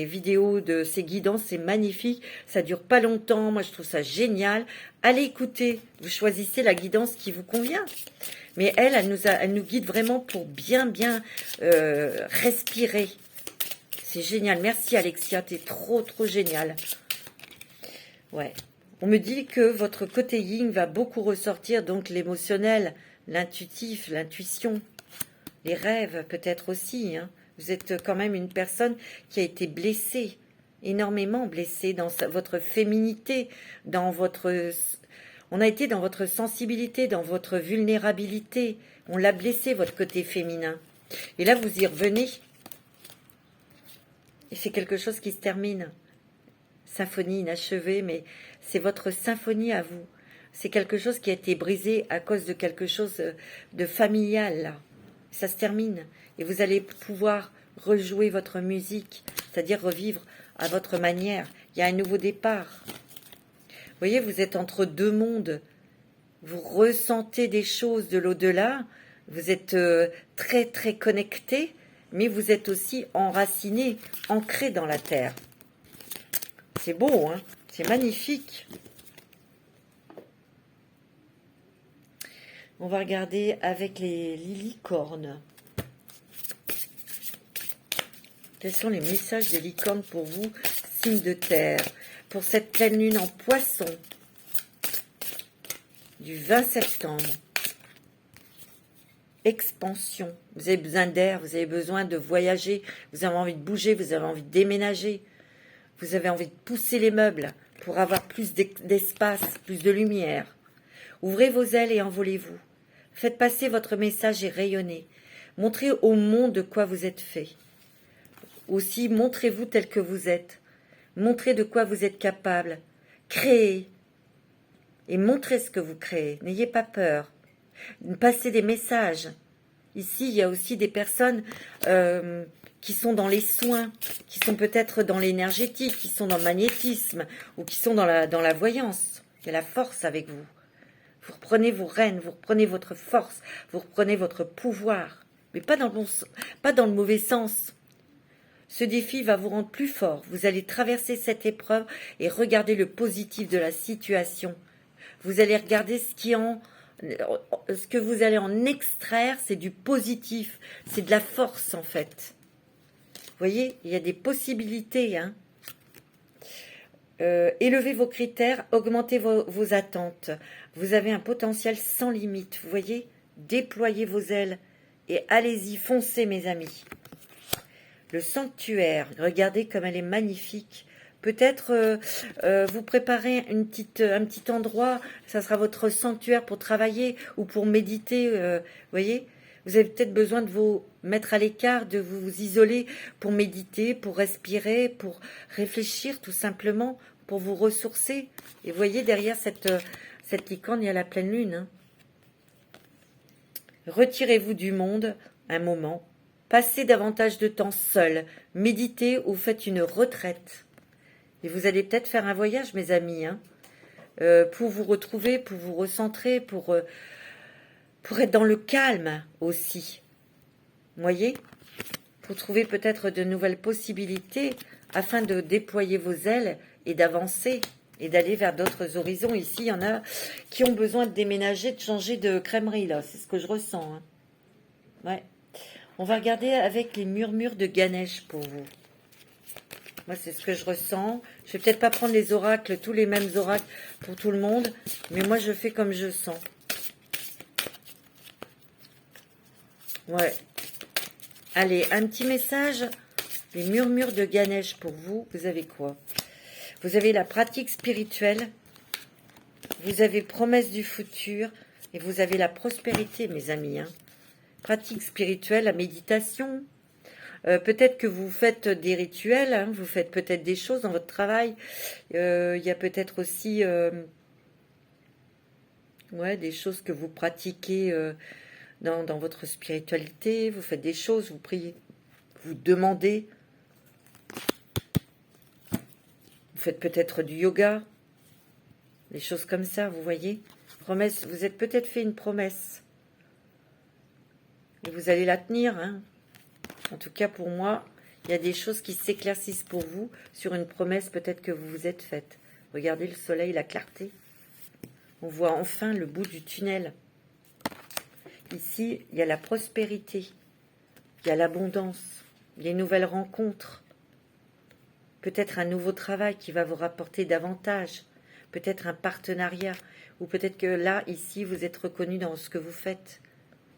vidéos de ces guidances, c'est magnifique. Ça dure pas longtemps, moi je trouve ça génial. Allez écouter, vous choisissez la guidance qui vous convient. Mais elle nous guide vraiment pour bien respirer. C'est génial, merci Alexia, t'es trop génial. Ouais, on me dit que votre côté yin va beaucoup ressortir, donc l'émotionnel, l'intuitif, l'intuition, les rêves peut-être aussi. Hein. Vous êtes quand même une personne qui a été blessée, énormément blessée dans votre féminité, dans votre... On a été dans votre sensibilité, dans votre vulnérabilité. On l'a blessé, votre côté féminin. Et là, vous y revenez. Et c'est quelque chose qui se termine. Symphonie inachevée, mais c'est votre symphonie à vous. C'est quelque chose qui a été brisé à cause de quelque chose de familial, là. Ça se termine. Et vous allez pouvoir rejouer votre musique, c'est-à-dire revivre à votre manière. Il y a un nouveau départ. Vous voyez, vous êtes entre deux mondes. Vous ressentez des choses de l'au-delà. Vous êtes très connecté, mais vous êtes aussi enraciné, ancré dans la terre. C'est beau, hein? C'est magnifique. On va regarder avec les licornes. Quels sont les messages des licornes pour vous, signe de terre, pour cette pleine lune en poisson du 20 septembre? Expansion. Vous avez besoin d'air, vous avez besoin de voyager, vous avez envie de bouger, vous avez envie de déménager. Vous avez envie de pousser les meubles pour avoir plus d'espace, plus de lumière. Ouvrez vos ailes et envolez-vous. Faites passer votre message et rayonnez. Montrez au monde de quoi vous êtes fait. Aussi, montrez-vous tel que vous êtes. Montrez de quoi vous êtes capable. Créez. Et montrez ce que vous créez. N'ayez pas peur. Passez des messages. Ici, il y a aussi des personnes... qui sont dans les soins, qui sont peut-être dans l'énergétique, qui sont dans le magnétisme, ou qui sont dans la voyance. Il y a la force avec vous. Vous reprenez vos rênes, vous reprenez votre force, vous reprenez votre pouvoir, mais pas dans le mauvais sens. Ce défi va vous rendre plus fort. Vous allez traverser cette épreuve et regarder le positif de la situation. Vous allez regarder ce que vous allez en extraire, c'est du positif, c'est de la force en fait. Vous voyez, il y a des possibilités. Hein. Élevez vos critères, augmentez vos attentes. Vous avez un potentiel sans limite. Vous voyez, déployez vos ailes et allez-y, foncez mes amis. Le sanctuaire, regardez comme elle est magnifique. Peut-être vous préparez un petit endroit, ça sera votre sanctuaire pour travailler ou pour méditer, vous voyez. Vous avez peut-être besoin de vous mettre à l'écart, de vous isoler pour méditer, pour respirer, pour réfléchir tout simplement, pour vous ressourcer. Et vous voyez, derrière cette licorne, il y a la pleine lune. Hein. Retirez-vous du monde un moment. Passez davantage de temps seul. Méditez ou faites une retraite. Et vous allez peut-être faire un voyage, mes amis. Hein. pour vous retrouver, pour vous recentrer, pour être dans le calme aussi. Vous voyez? Pour trouver peut-être de nouvelles possibilités afin de déployer vos ailes et d'avancer et d'aller vers d'autres horizons. Ici, il y en a qui ont besoin de déménager, de changer de crèmerie, là. C'est ce que je ressens. Hein. Ouais. On va regarder avec les murmures de Ganesh pour vous. Moi, c'est ce que je ressens. Je vais peut-être pas prendre les oracles, tous les mêmes oracles pour tout le monde, mais moi, je fais comme je sens. Ouais. Allez, un petit message. Les murmures de Ganesh pour vous. Vous avez quoi? Vous avez la pratique spirituelle. Vous avez promesse du futur. Et vous avez la prospérité, mes amis. Hein. Pratique spirituelle, la méditation. Peut-être que vous faites des rituels. Hein, vous faites peut-être des choses dans votre travail. Il y a peut-être aussi ouais, des choses que vous pratiquez dans votre spiritualité. Vous faites des choses, vous priez, vous demandez. Vous faites peut-être du yoga, des choses comme ça, vous voyez. Promesse, vous êtes peut-être fait une promesse. Et vous allez la tenir. Hein. En tout cas, pour moi, il y a des choses qui s'éclaircissent pour vous sur une promesse peut-être que vous vous êtes faite. Regardez le soleil, la clarté. On voit enfin le bout du tunnel. Ici, il y a la prospérité. Il y a l'abondance. Les nouvelles rencontres. Peut-être un nouveau travail qui va vous rapporter davantage, peut-être un partenariat, ou peut-être que là, ici, vous êtes reconnu dans ce que vous faites.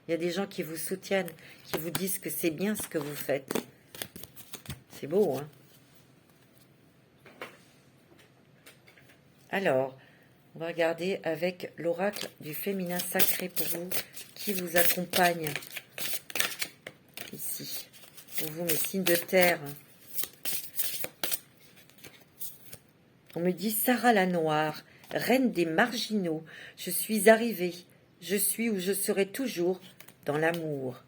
Il y a des gens qui vous soutiennent, qui vous disent que c'est bien ce que vous faites. C'est beau, hein? Alors, on va regarder avec l'oracle du féminin sacré pour vous, qui vous accompagne ici. Pour vous, mes signes de terre. On me dit Sarah la Noire, reine des marginaux, je suis arrivée, je suis où je serai toujours, dans l'amour.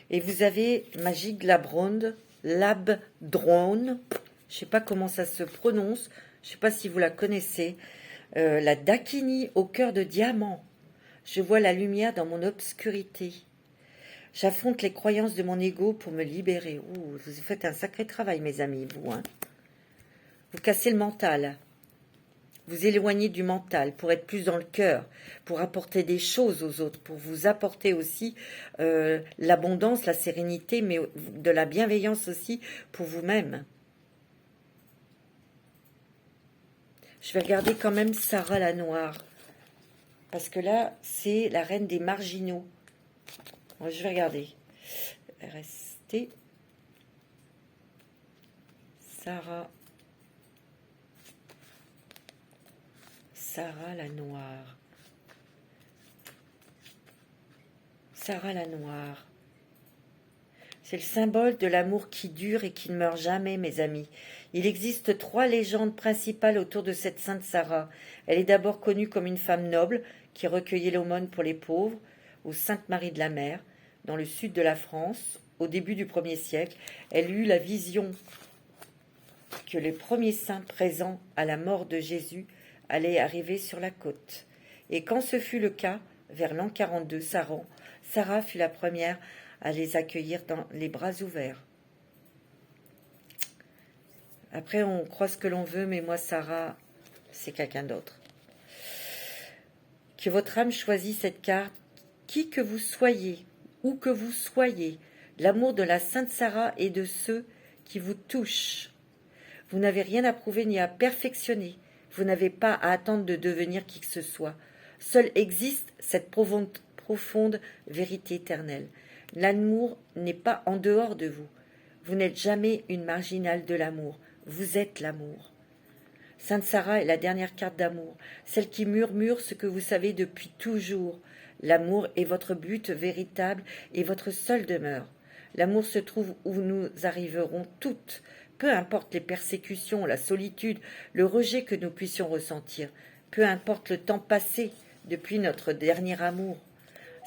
Et vous avez Magique Labronde, Labdrone, je ne sais pas comment ça se prononce, je ne sais pas si vous la connaissez, la Dakini au cœur de diamant. Je vois la lumière dans mon obscurité. J'affronte les croyances de mon ego pour me libérer. Ouh, vous faites un sacré travail, mes amis, vous, hein. Vous cassez le mental, vous éloignez du mental pour être plus dans le cœur, pour apporter des choses aux autres, pour vous apporter aussi l'abondance, la sérénité, mais de la bienveillance aussi pour vous-même. Je vais regarder quand même Sarah la Noire, parce que là, c'est la reine des marginaux. Alors, je vais regarder. Restez. Sarah la Noire. Sarah la Noire. C'est le symbole de l'amour qui dure et qui ne meurt jamais, mes amis. Il existe 3 légendes principales autour de cette sainte Sarah. Elle est d'abord connue comme une femme noble qui recueillait l'aumône pour les pauvres, au Sainte-Marie de la Mer, dans le sud de la France, au début du 1er siècle. Elle eut la vision que les premiers saints présents à la mort de Jésus allait arriver sur la côte. Et quand ce fut le cas, vers l'an 42, Sarah fut la première à les accueillir dans les bras ouverts. Après, on croit ce que l'on veut, mais moi, Sarah, c'est quelqu'un d'autre. Que votre âme choisisse cette carte, qui que vous soyez, où que vous soyez, l'amour de la Sainte Sarah et de ceux qui vous touchent. Vous n'avez rien à prouver ni à perfectionner. Vous n'avez pas à attendre de devenir qui que ce soit. Seule existe cette profonde vérité éternelle. L'amour n'est pas en dehors de vous. Vous n'êtes jamais une marginale de l'amour. Vous êtes l'amour. Sainte Sarah est la dernière carte d'amour, celle qui murmure ce que vous savez depuis toujours. L'amour est votre but véritable et votre seule demeure. L'amour se trouve où nous arriverons toutes, peu importe les persécutions, la solitude, le rejet que nous puissions ressentir, peu importe le temps passé depuis notre dernier amour.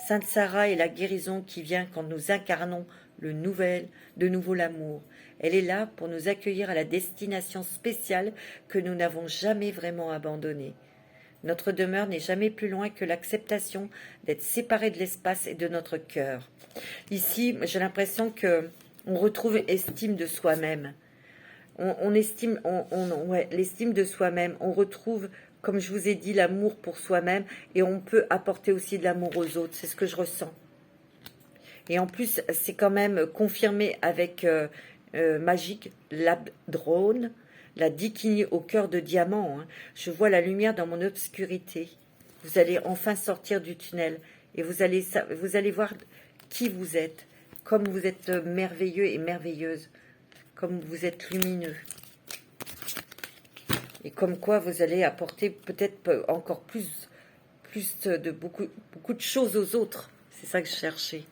Sainte Sarah est la guérison qui vient quand nous incarnons de nouveau l'amour. Elle est là pour nous accueillir à la destination spéciale que nous n'avons jamais vraiment abandonnée. Notre demeure n'est jamais plus loin que l'acceptation d'être séparés de l'espace et de notre cœur. Ici, j'ai l'impression que on retrouve estime de soi-même. On estime, ouais, l'estime de soi-même. On retrouve, comme je vous ai dit, l'amour pour soi-même et on peut apporter aussi de l'amour aux autres. C'est ce que je ressens. Et en plus, c'est quand même confirmé avec Magic Lab Drone, la Dikini au cœur de diamant. Hein. Je vois la lumière dans mon obscurité. Vous allez enfin sortir du tunnel et vous allez voir qui vous êtes, comme vous êtes merveilleux et merveilleuse, comme vous êtes lumineux. Et comme quoi vous allez apporter peut-être encore plus de beaucoup de choses aux autres. C'est ça que je cherchais.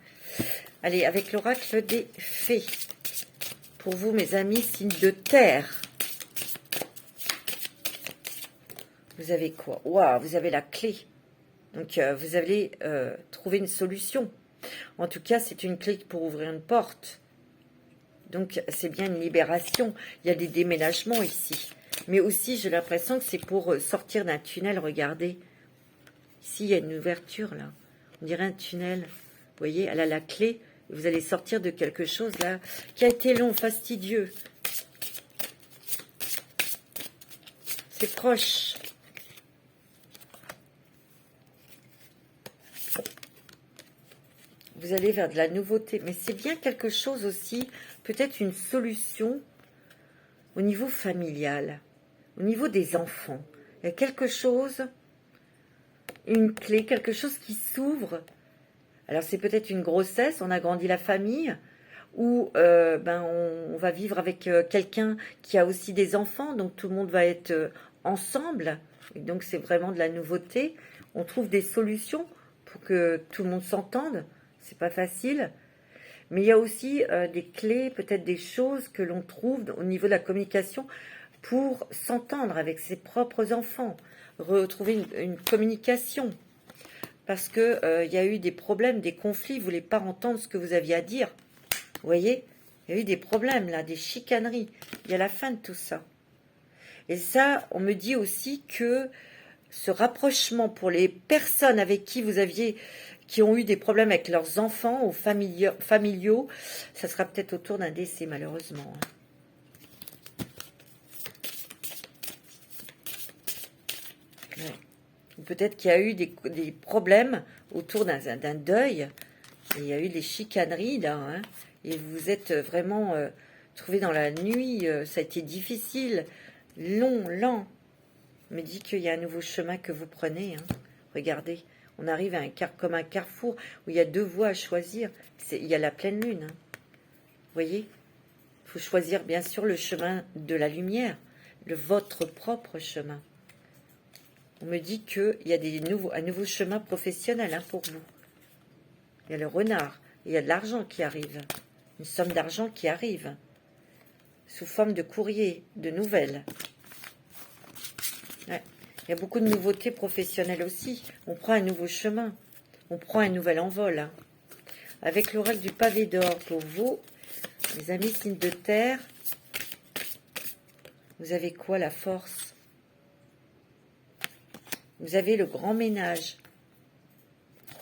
Allez, avec l'oracle des fées. Pour vous, mes amis, signe de terre. Vous avez quoi? Waouh, vous avez la clé. Donc, vous allez trouver une solution. En tout cas, c'est une clé pour ouvrir une porte. Donc, c'est bien une libération. Il y a des déménagements ici. Mais aussi, j'ai l'impression que c'est pour sortir d'un tunnel. Regardez. Ici, il y a une ouverture, là. On dirait un tunnel. Vous voyez, elle a la clé. Vous allez sortir de quelque chose, là, qui a été long, fastidieux. C'est proche. Vous allez vers de la nouveauté. Mais c'est bien quelque chose aussi, peut-être une solution au niveau familial, au niveau des enfants. Il y a quelque chose, une clé, quelque chose qui s'ouvre. Alors c'est peut-être une grossesse, on agrandit la famille, ou on va vivre avec quelqu'un qui a aussi des enfants, donc tout le monde va être ensemble. Et donc c'est vraiment de la nouveauté. On trouve des solutions pour que tout le monde s'entende. C'est pas facile. Mais il y a aussi des clés, peut-être des choses que l'on trouve au niveau de la communication pour s'entendre avec ses propres enfants, retrouver une communication. Parce que il y a eu des problèmes, des conflits, vous ne voulez pas entendre ce que vous aviez à dire. Vous voyez, il y a eu des problèmes là, des chicaneries. Il y a la fin de tout ça. Et ça, on me dit aussi que ce rapprochement pour les personnes avec qui qui ont eu des problèmes avec leurs enfants ou familiaux, ça sera peut-être autour d'un décès malheureusement. Ouais. Peut-être qu'il y a eu des problèmes autour d'un deuil. Et il y a eu des chicaneries là. Hein, et vous vous êtes vraiment trouvé dans la nuit. Ça a été difficile, long, lent. On me dit qu'il y a un nouveau chemin que vous prenez. Hein. Regardez, on arrive à comme un carrefour où il y a deux voies à choisir. Il y a la pleine lune. Hein. Vous voyez, il faut choisir bien sûr le chemin de la lumière, votre propre chemin. On me dit qu'il y a un nouveau chemin professionnel hein, pour vous. Il y a le renard, il y a de l'argent qui arrive, une somme d'argent qui arrive, sous forme de courrier, de nouvelles. Ouais. Il y a beaucoup de nouveautés professionnelles aussi. On prend un nouveau chemin, on prend un nouvel envol. Hein. Avec l'oracle du pavé d'or pour vous, les amis signes de terre, vous avez quoi? La force. Vous avez le grand ménage.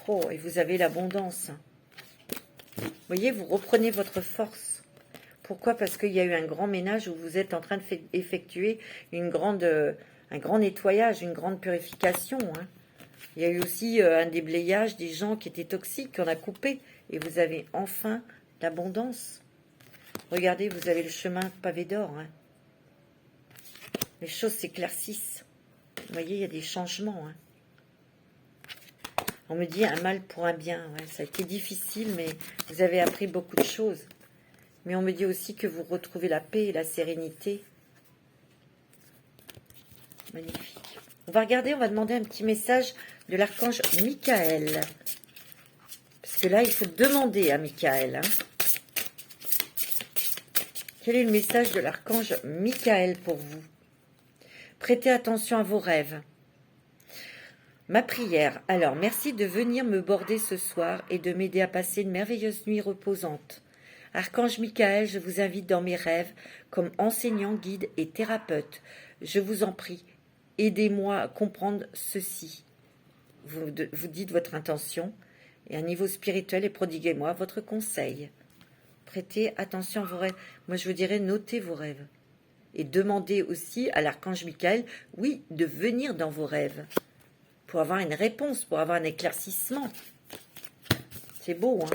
Oh, et vous avez l'abondance. Vous voyez, vous reprenez votre force. Pourquoi? Parce qu'il y a eu un grand ménage où vous êtes en train d'effectuer un grand nettoyage, une grande purification. Hein. Il y a eu aussi un déblayage des gens qui étaient toxiques qu'on a coupés. Et vous avez enfin l'abondance. Regardez, vous avez le chemin pavé d'or. Hein. Les choses s'éclaircissent. Vous voyez, il y a des changements. Hein. On me dit un mal pour un bien. Ouais, ça a été difficile, mais vous avez appris beaucoup de choses. Mais on me dit aussi que vous retrouvez la paix et la sérénité. Magnifique. On va regarder, on va demander un petit message de l'archange Michael. Parce que là, il faut demander à Michael. Hein. Quel est le message de l'archange Michael pour vous? Prêtez attention à vos rêves. Ma prière. Alors, merci de venir me border ce soir et de m'aider à passer une merveilleuse nuit reposante. Archange Michael, je vous invite dans mes rêves comme enseignant, guide et thérapeute. Je vous en prie, aidez-moi à comprendre ceci. Vous dites votre intention et à un niveau spirituel et prodiguez-moi votre conseil. Prêtez attention à vos rêves. Moi, je vous dirais, notez vos rêves. Et demandez aussi à l'archange Michael, oui, de venir dans vos rêves. Pour avoir une réponse, pour avoir un éclaircissement. C'est beau, hein?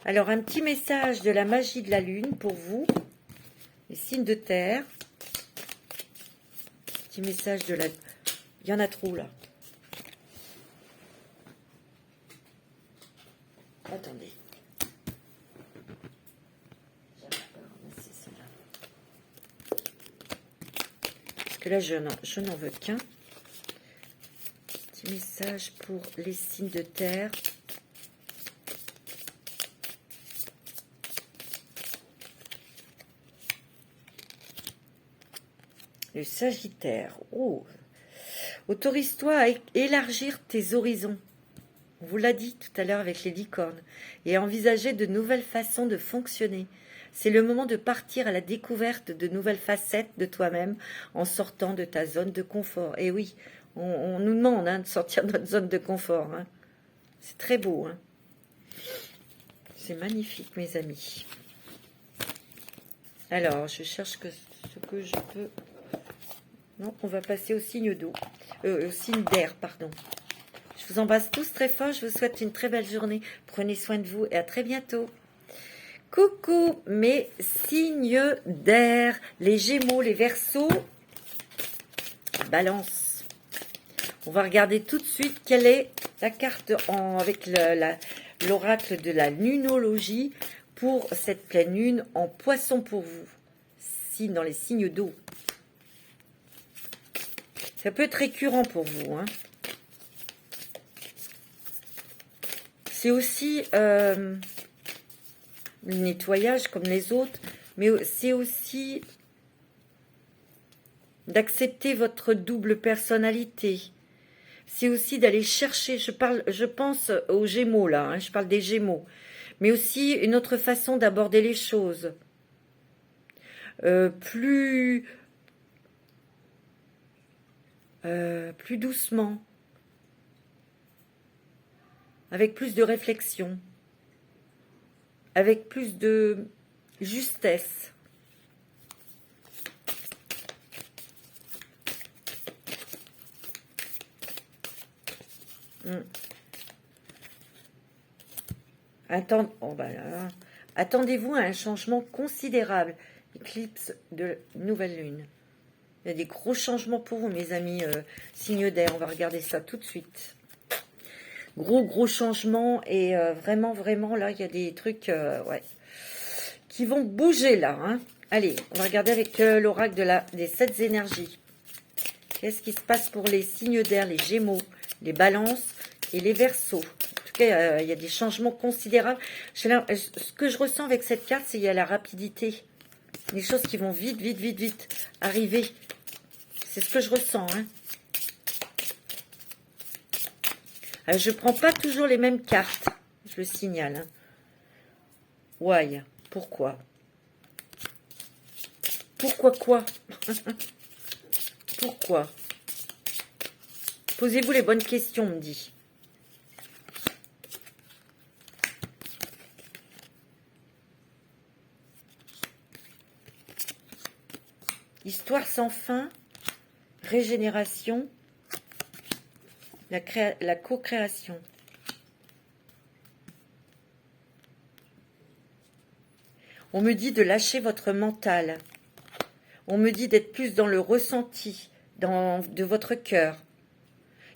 Alors, un petit message de la magie de la lune pour vous. Les signes de terre. Petit message de la... Il y en a trop, là. Attendez. Parce que là, je n'en veux qu'un. Petit message pour les signes de terre. Le Sagittaire. Oh. Autorise-toi à élargir tes horizons. On vous l'a dit tout à l'heure avec les licornes. Et à envisager de nouvelles façons de fonctionner. C'est le moment de partir à la découverte de nouvelles facettes de toi-même en sortant de ta zone de confort. Et oui, on nous demande de sortir de notre zone de confort. Hein. C'est très beau. Hein. C'est magnifique, mes amis. Alors, je cherche ce que je peux... Non, on va passer au signe d'eau. Au signe d'air, pardon. Je vous embrasse tous très fort. Je vous souhaite une très belle journée. Prenez soin de vous et à très bientôt. Coucou mes signes d'air, les Gémeaux, les Verseaux, Balance. On va regarder tout de suite quelle est la carte avec l'oracle de la lunologie pour cette pleine lune en Poisson pour vous, dans les signes d'eau. Ça peut être récurrent pour vous. Hein. C'est aussi... le nettoyage comme les autres, mais c'est aussi d'accepter votre double personnalité. C'est aussi d'aller chercher, je pense aux Gémeaux là, hein, je parle des Gémeaux, mais aussi une autre façon d'aborder les choses. Plus doucement, avec plus de réflexion. Avec plus de justesse. Attendez-vous à un changement considérable. Éclipse de nouvelle lune. Il y a des gros changements pour vous, mes amis signes d'air. On va regarder ça tout de suite. Gros changements et vraiment, là, il y a des trucs ouais, qui vont bouger là. Hein. Allez, on va regarder avec l'oracle des 7 énergies. Qu'est-ce qui se passe pour les signes d'air, les Gémeaux, les Balances et les Verseaux? En tout cas, il y a des changements considérables. Ce que je ressens avec cette carte, c'est qu'il y a la rapidité. Des choses qui vont vite arriver. C'est ce que je ressens, hein. Alors, je ne prends pas toujours les mêmes cartes, je le signale. Hein. Why? Pourquoi? Pourquoi quoi? Pourquoi? Posez-vous les bonnes questions, on me dit. Histoire sans fin, régénération, la co-création. On me dit de lâcher votre mental. On me dit d'être plus dans le ressenti de votre cœur.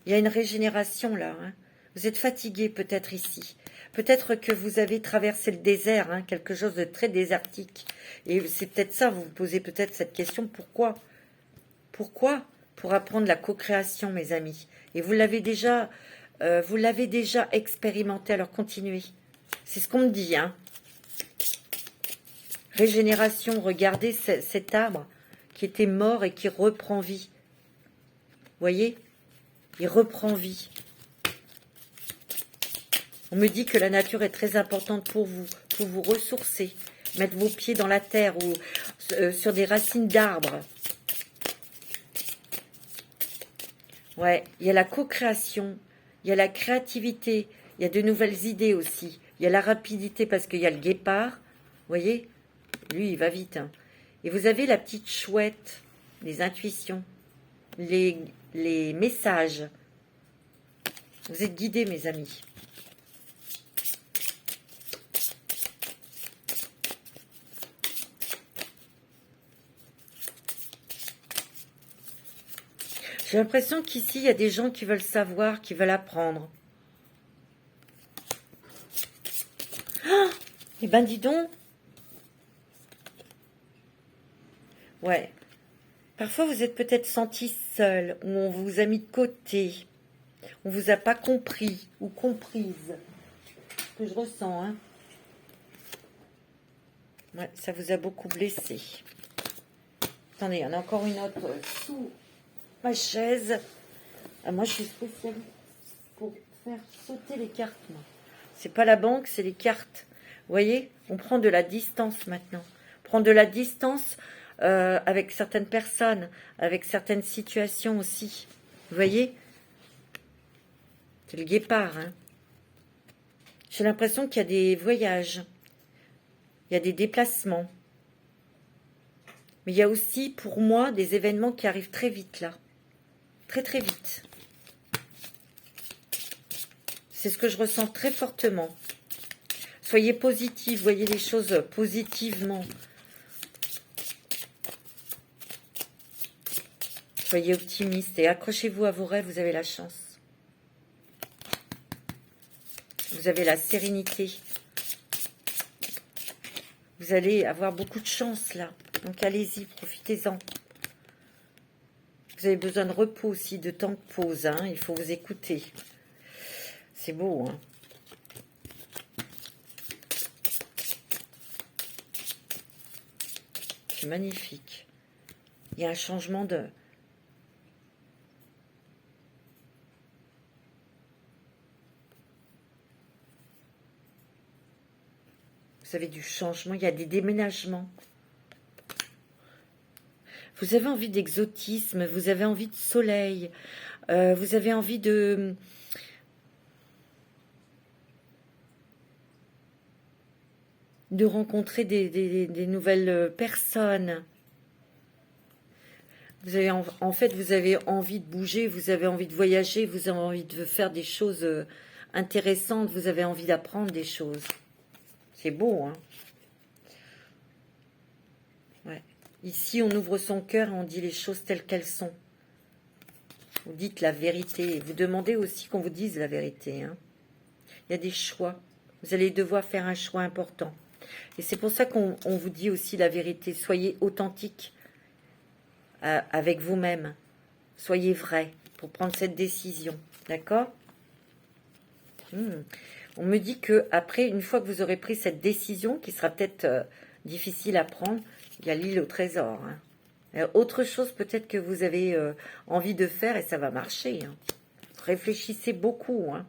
Il y a une régénération là. Hein. Vous êtes fatigué peut-être ici. Peut-être que vous avez traversé le désert, hein, quelque chose de très désertique. Et c'est peut-être ça, vous vous posez peut-être cette question, pourquoi? Pourquoi? Pour apprendre la co-création, mes amis. Et vous l'avez déjà expérimenté, alors continuez. C'est ce qu'on me dit. Hein. Régénération, regardez cet arbre qui était mort et qui reprend vie. Vous voyez? Il reprend vie. On me dit que la nature est très importante pour vous ressourcer. Mettre vos pieds dans la terre ou sur des racines d'arbres. Ouais, il y a la co-création, il y a la créativité, il y a de nouvelles idées aussi. Il y a la rapidité parce qu'il y a le guépard. Vous voyez? Lui, il va vite. Hein. Et vous avez la petite chouette, les intuitions, les messages. Vous êtes guidés, mes amis. J'ai l'impression qu'ici, il y a des gens qui veulent savoir, qui veulent apprendre. Ah, eh ben, dis donc. Ouais. Parfois, vous êtes peut-être senti seul, ou on vous a mis de côté. On vous a pas compris, ou comprise. Ce que je ressens, hein. Ouais, ça vous a beaucoup blessé. Attendez, il y en a encore une autre sous ma chaise. Ah, moi, je suis spécialiste pour faire sauter les cartes. C'est pas la banque, c'est les cartes. Vous voyez, on prend de la distance maintenant. On prend de la distance avec certaines personnes, avec certaines situations aussi. Vous voyez, c'est le guépard. Hein. J'ai l'impression qu'il y a des voyages. Il y a des déplacements. Mais il y a aussi, pour moi, des événements qui arrivent très vite, là. Très, très vite. C'est ce que je ressens très fortement. Soyez positifs, voyez les choses positivement. Soyez optimistes et accrochez-vous à vos rêves, vous avez la chance. Vous avez la sérénité. Vous allez avoir beaucoup de chance, là. Donc, allez-y, profitez-en. Vous avez besoin de repos aussi, de temps de pause. Hein. Il faut vous écouter. C'est beau, hein. C'est magnifique. Il y a un changement de... Vous avez du changement, il y a des déménagements. Vous avez envie d'exotisme, vous avez envie de soleil, vous avez envie de rencontrer des nouvelles personnes. Vous avez en fait, vous avez envie de bouger, vous avez envie de voyager, vous avez envie de faire des choses intéressantes, vous avez envie d'apprendre des choses. C'est beau, hein? Ouais. Ici, on ouvre son cœur et on dit les choses telles qu'elles sont. Vous dites la vérité. Vous demandez aussi qu'on vous dise la vérité. Hein. Il y a des choix. Vous allez devoir faire un choix important. Et c'est pour ça qu'on vous dit aussi la vérité. Soyez authentique avec vous-même. Soyez vrai pour prendre cette décision. D'accord? On me dit que après, une fois que vous aurez pris cette décision, qui sera peut-être difficile à prendre, il y a l'île au trésor. Hein. Autre chose peut-être que vous avez envie de faire et ça va marcher. Hein. Réfléchissez beaucoup. Hein.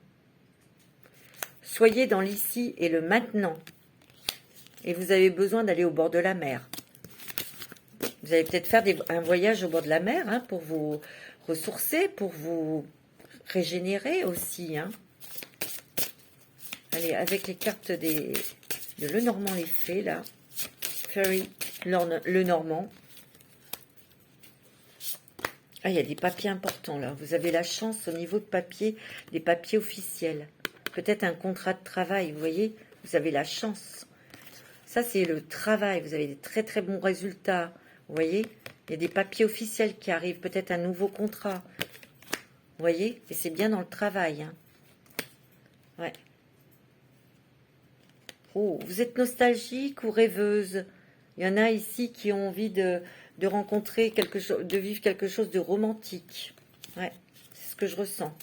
Soyez dans l'ici et le maintenant. Et vous avez besoin d'aller au bord de la mer. Vous allez peut-être faire un voyage au bord de la mer hein, pour vous ressourcer, pour vous régénérer aussi. Hein. Allez, avec les cartes de Lenormand les Fées, là. Fairy Lenormand. Ah, il y a des papiers importants, là. Vous avez la chance au niveau de papier, des papiers officiels. Peut-être un contrat de travail, vous voyez. Vous avez la chance. Ça, c'est le travail. Vous avez des très, très bons résultats. Vous voyez, il y a des papiers officiels qui arrivent. Peut-être un nouveau contrat. Vous voyez, et c'est bien dans le travail. Hein. Ouais. Oh, vous êtes nostalgique ou rêveuse? Il y en a ici qui ont envie de rencontrer quelque chose, de vivre quelque chose de romantique. Ouais, c'est ce que je ressens.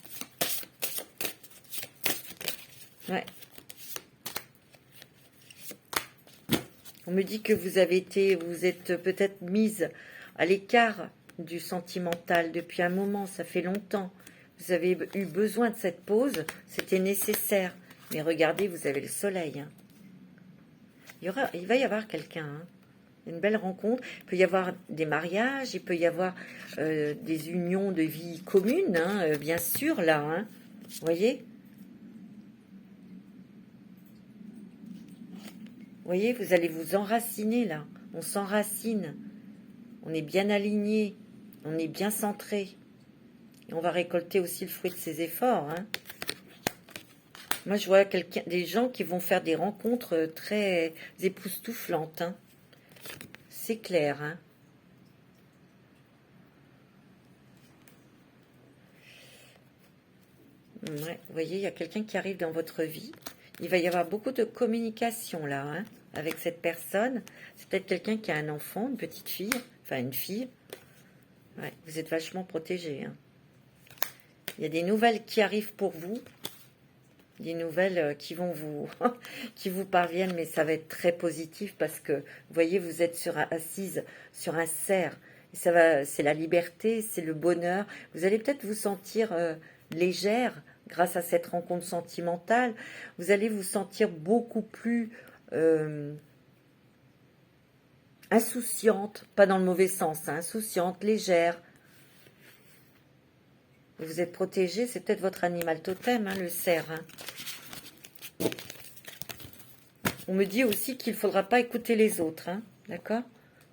Ouais. On me dit que vous êtes peut-être mise à l'écart du sentimental depuis un moment, ça fait longtemps. Vous avez eu besoin de cette pause, c'était nécessaire. Mais regardez, vous avez le soleil. Hein. Il va y avoir quelqu'un, hein. Une belle rencontre. Il peut y avoir des mariages, il peut y avoir des unions de vie communes, hein, bien sûr, là. Hein. Vous voyez? Vous voyez, vous allez vous enraciner, là. On s'enracine. On est bien aligné. On est bien centré. Et on va récolter aussi le fruit de ses efforts. Hein. Moi, je vois des gens qui vont faire des rencontres très époustouflantes. Hein. C'est clair. Hein. Ouais, vous voyez, il y a quelqu'un qui arrive dans votre vie. Il va y avoir beaucoup de communication là, hein, avec cette personne. C'est peut-être quelqu'un qui a un enfant, une petite fille, enfin une fille. Ouais, vous êtes vachement protégé. Hein. Il y a des nouvelles qui arrivent pour vous. Des nouvelles qui vont vous qui vous parviennent, mais ça va être très positif parce que, vous voyez, vous êtes assise sur un cerf. Et ça va, c'est la liberté, c'est le bonheur. Vous allez peut-être vous sentir légère grâce à cette rencontre sentimentale. Vous allez vous sentir beaucoup plus insouciante, pas dans le mauvais sens, hein, insouciante, légère. Vous êtes protégé, c'est peut-être votre animal totem, hein, le cerf. Hein. On me dit aussi qu'il ne faudra pas écouter les autres, hein, d'accord?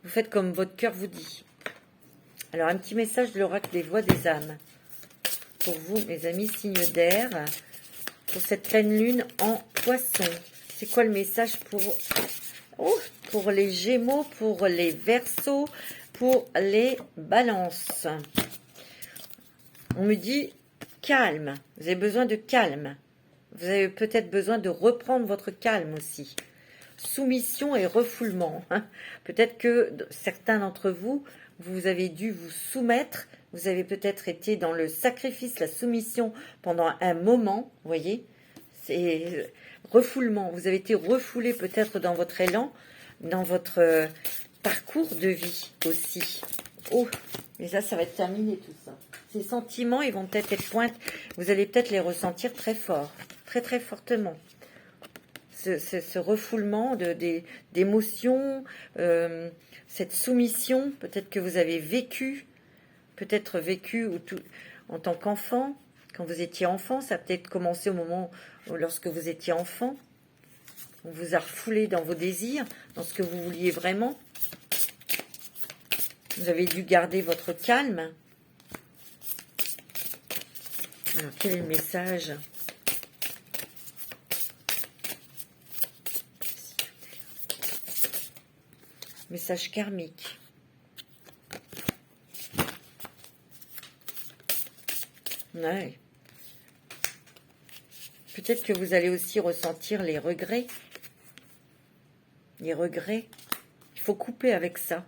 Vous faites comme votre cœur vous dit. Alors, un petit message de l'oracle des voix des âmes. Pour vous, mes amis, signes d'air, pour cette pleine lune en poisson. C'est quoi le message pour les Gémeaux, pour les Verseaux, pour les Balances? On me dit calme, vous avez besoin de calme. Vous avez peut-être besoin de reprendre votre calme aussi. Soumission et refoulement. Hein. Peut-être que certains d'entre vous, vous avez dû vous soumettre. Vous avez peut-être été dans le sacrifice, la soumission pendant un moment. Vous voyez, c'est refoulement. Vous avez été refoulé peut-être dans votre élan, dans votre parcours de vie aussi. Oh, mais ça va être terminé tout ça. Ces sentiments, ils vont peut-être être pointes. Vous allez peut-être les ressentir très fort, très très fortement. Ce refoulement d'émotions, cette soumission, peut-être que vous avez vécu, en tant qu'enfant, quand vous étiez enfant, ça a peut-être commencé au moment lorsque vous étiez enfant. On vous a refoulé dans vos désirs, dans ce que vous vouliez vraiment. Vous avez dû garder votre calme. Alors, quel est le message? Message karmique. Ouais. Peut-être que vous allez aussi ressentir les regrets. Les regrets. Il faut couper avec ça.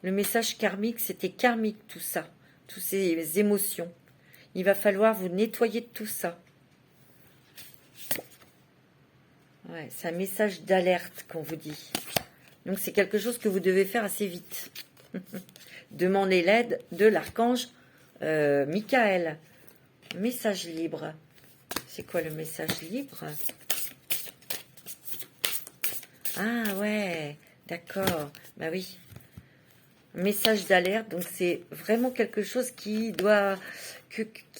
Le message karmique, c'était karmique tout ça. Toutes ces émotions. Il va falloir vous nettoyer de tout ça. Ouais, c'est un message d'alerte qu'on vous dit. Donc c'est quelque chose que vous devez faire assez vite. Demandez l'aide de l'archange Michael. Message libre. C'est quoi le message libre? Ah ouais, d'accord. Bah oui. Message d'alerte, donc c'est vraiment quelque chose qui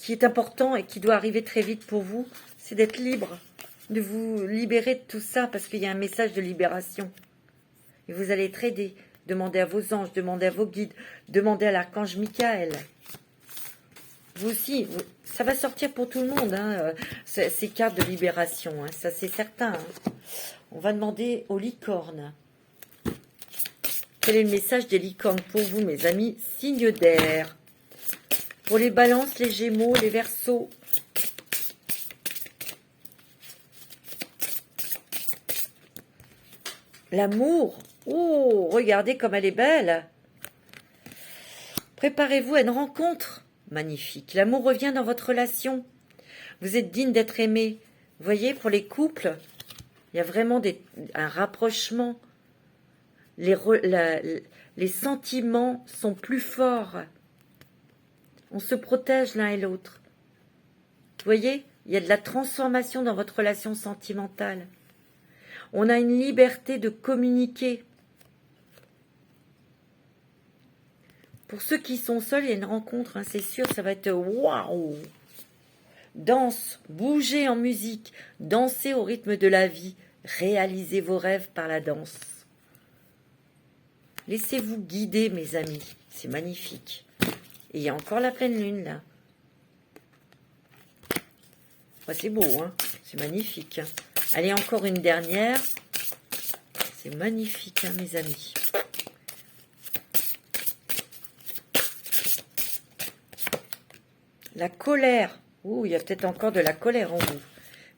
est important et qui doit arriver très vite pour vous. C'est d'être libre, de vous libérer de tout ça parce qu'il y a un message de libération. Et vous allez être aidé. Demandez à vos anges, demandez à vos guides, demandez à l'archange Michael. Vous aussi, ça va sortir pour tout le monde, hein, ces cartes de libération, hein, ça c'est certain. Hein. On va demander aux licornes. Quel est le message des licornes pour vous, mes amis? Signes d'air. Pour les balances, les gémeaux, les verseaux. L'amour. Oh, regardez comme elle est belle. Préparez-vous à une rencontre. Magnifique. L'amour revient dans votre relation. Vous êtes digne d'être aimé. Vous voyez, pour les couples, il y a vraiment un rapprochement. Les sentiments sont plus forts. On se protège l'un et l'autre. Vous voyez, il y a de la transformation dans votre relation sentimentale. On a une liberté de communiquer. Pour ceux qui sont seuls, il y a une rencontre, hein, c'est sûr, ça va être waouh. Danse, bougez en musique, dansez au rythme de la vie, réalisez vos rêves par la danse. Laissez-vous guider, mes amis, c'est magnifique. Et il y a encore la pleine lune, là. Ouais, c'est beau, hein, c'est magnifique. Hein. Allez, encore une dernière. C'est magnifique, hein, mes amis. La colère. Ouh, il y a peut-être encore de la colère en vous.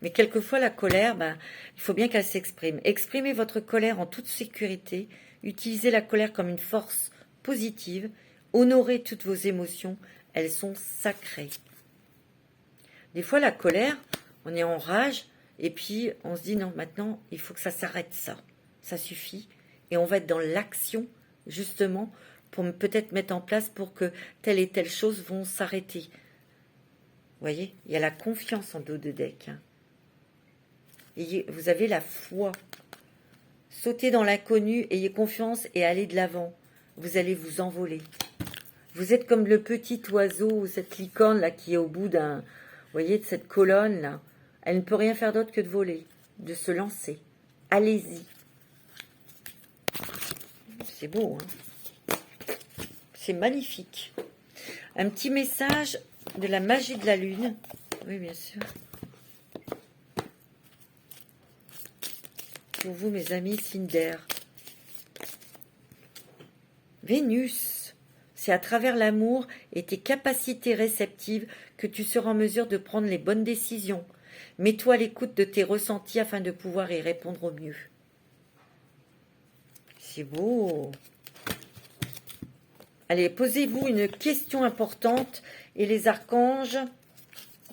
Mais quelquefois, la colère, ben, il faut bien qu'elle s'exprime. Exprimez votre colère en toute sécurité. Utilisez la colère comme une force positive. Honorez toutes vos émotions. Elles sont sacrées. Des fois, la colère, on est en rage. Et puis, on se dit, non, maintenant, il faut que ça s'arrête, ça. Ça suffit. Et on va être dans l'action, justement, pour peut-être mettre en place pour que telle et telle chose vont s'arrêter. Vous voyez, il y a la confiance en dos de deck. Hein. Et vous avez la foi. Sautez dans l'inconnu, ayez confiance et allez de l'avant. Vous allez vous envoler. Vous êtes comme le petit oiseau, cette licorne là qui est au bout d'un, vous voyez, de cette colonne là. Elle ne peut rien faire d'autre que de voler, de se lancer. Allez-y. C'est beau, hein. C'est magnifique. Un petit message de la magie de la lune. Oui, bien sûr. Pour vous, mes amis, signe d'air. Vénus, c'est à travers l'amour et tes capacités réceptives que tu seras en mesure de prendre les bonnes décisions. Mets-toi à l'écoute de tes ressentis afin de pouvoir y répondre au mieux. C'est beau. Allez, posez-vous une question importante et les archanges,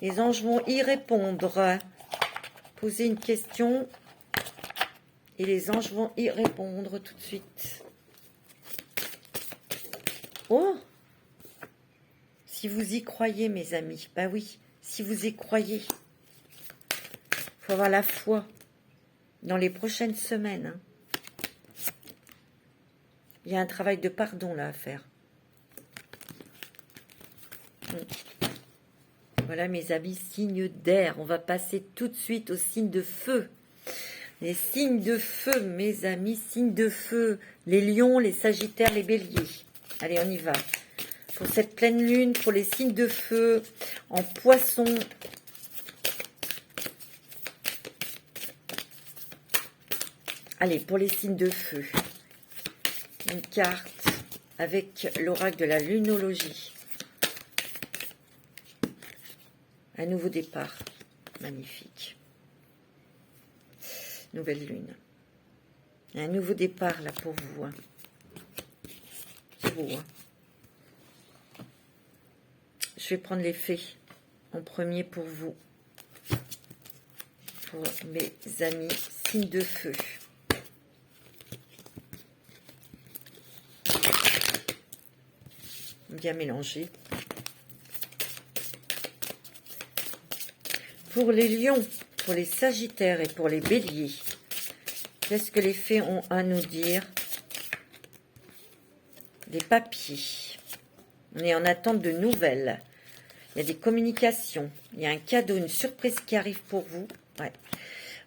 les anges vont y répondre. Posez une question et les anges vont y répondre tout de suite. Oh! Si vous y croyez, mes amis, bah oui, si vous y croyez, il faut avoir la foi dans les prochaines semaines. Hein. Il y a un travail de pardon là à faire. Voilà mes amis, signes d'air. On va passer tout de suite aux signes de feu. Les signes de feu, mes amis, signes de feu. Les lions, les sagittaires, les béliers. Allez, on y va. Pour cette pleine lune, pour les signes de feu, en poisson. Allez, pour les signes de feu. Une carte avec l'oracle de la lunologie. Un nouveau départ. Magnifique. Nouvelle lune. Un nouveau départ là pour vous. Hein. C'est beau. Hein. Je vais prendre les fées en premier pour vous. Pour mes amis signes de feu. Bien mélangé. Pour les lions, pour les sagittaires et pour les béliers, qu'est-ce que les fées ont à nous dire? Des papiers. On est en attente de nouvelles. Il y a des communications. Il y a un cadeau, une surprise qui arrive pour vous. Ouais.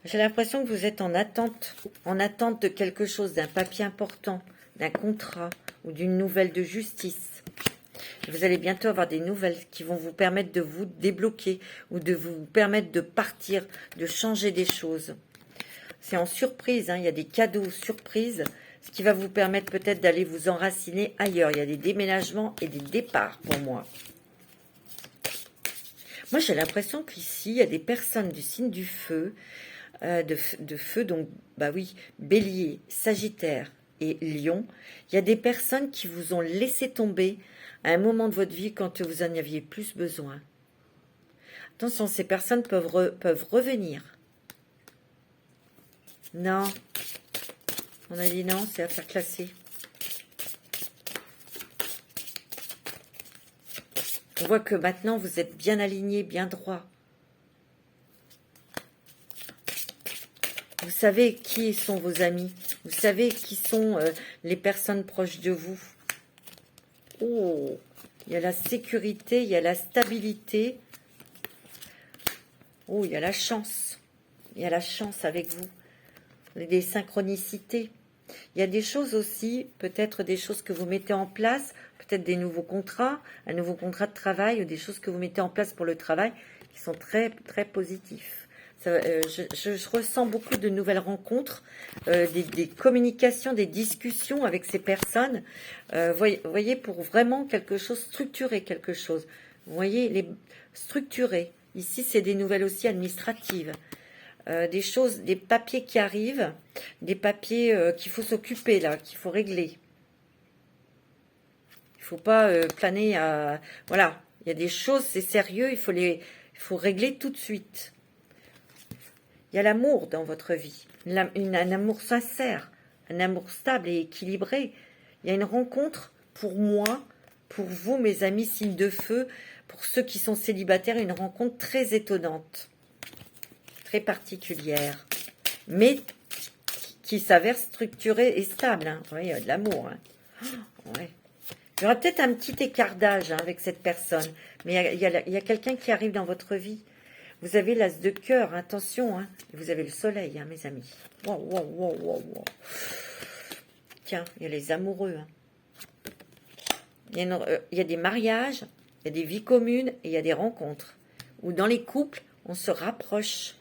J'ai l'impression que vous êtes en attente de quelque chose, d'un papier important, d'un contrat ou d'une nouvelle de justice. Vous allez bientôt avoir des nouvelles qui vont vous permettre de vous débloquer ou de vous permettre de partir, de changer des choses. C'est en surprise, hein, il y a des cadeaux surprises, ce qui va vous permettre peut-être d'aller vous enraciner ailleurs. Il y a des déménagements et des départs pour moi. Moi, j'ai l'impression qu'ici, il y a des personnes du signe du feu, de feu, donc, bah oui, bélier, sagittaire et lion. Il y a des personnes qui vous ont laissé tomber à un moment de votre vie quand vous en aviez plus besoin. Attention, ces personnes peuvent revenir. Non. On a dit non, c'est à faire classer. On voit que maintenant, vous êtes bien aligné, bien droit. Vous savez qui sont vos amis. Vous savez qui sont les personnes proches de vous. Oh, il y a la sécurité, il y a la stabilité. Oh, il y a la chance. Il y a la chance avec vous. Des synchronicités. Il y a des choses aussi, peut-être des choses que vous mettez en place, peut-être des nouveaux contrats, un nouveau contrat de travail, ou des choses que vous mettez en place pour le travail qui sont très, très positifs. Je ressens beaucoup de nouvelles rencontres, des communications, des discussions avec ces personnes. Voyez, pour vraiment quelque chose, structurer quelque chose. Vous voyez, les structurer. Ici, c'est des nouvelles aussi administratives. Des choses, des papiers qui arrivent, des papiers qu'il faut s'occuper là, qu'il faut régler. Il faut pas planer à... Voilà, il y a des choses, c'est sérieux, il faut régler tout de suite. Il y a l'amour dans votre vie, un amour sincère, un amour stable et équilibré. Il y a une rencontre pour moi, pour vous, mes amis signes de feu, pour ceux qui sont célibataires, une rencontre très étonnante, très particulière, mais qui s'avère structurée et stable. Hein. Oui, il y a de l'amour. Hein. Oh, ouais. Il y aura peut-être un petit écartage avec cette personne, mais il y a quelqu'un qui arrive dans votre vie. Vous avez l'as de cœur, attention, hein. Vous avez le soleil, hein, mes amis. Wow, wow, wow, wow, wow. Tiens, il y a les amoureux. Hein. Il y a des mariages, il y a des vies communes et il y a des rencontres. Où dans les couples, on se rapproche.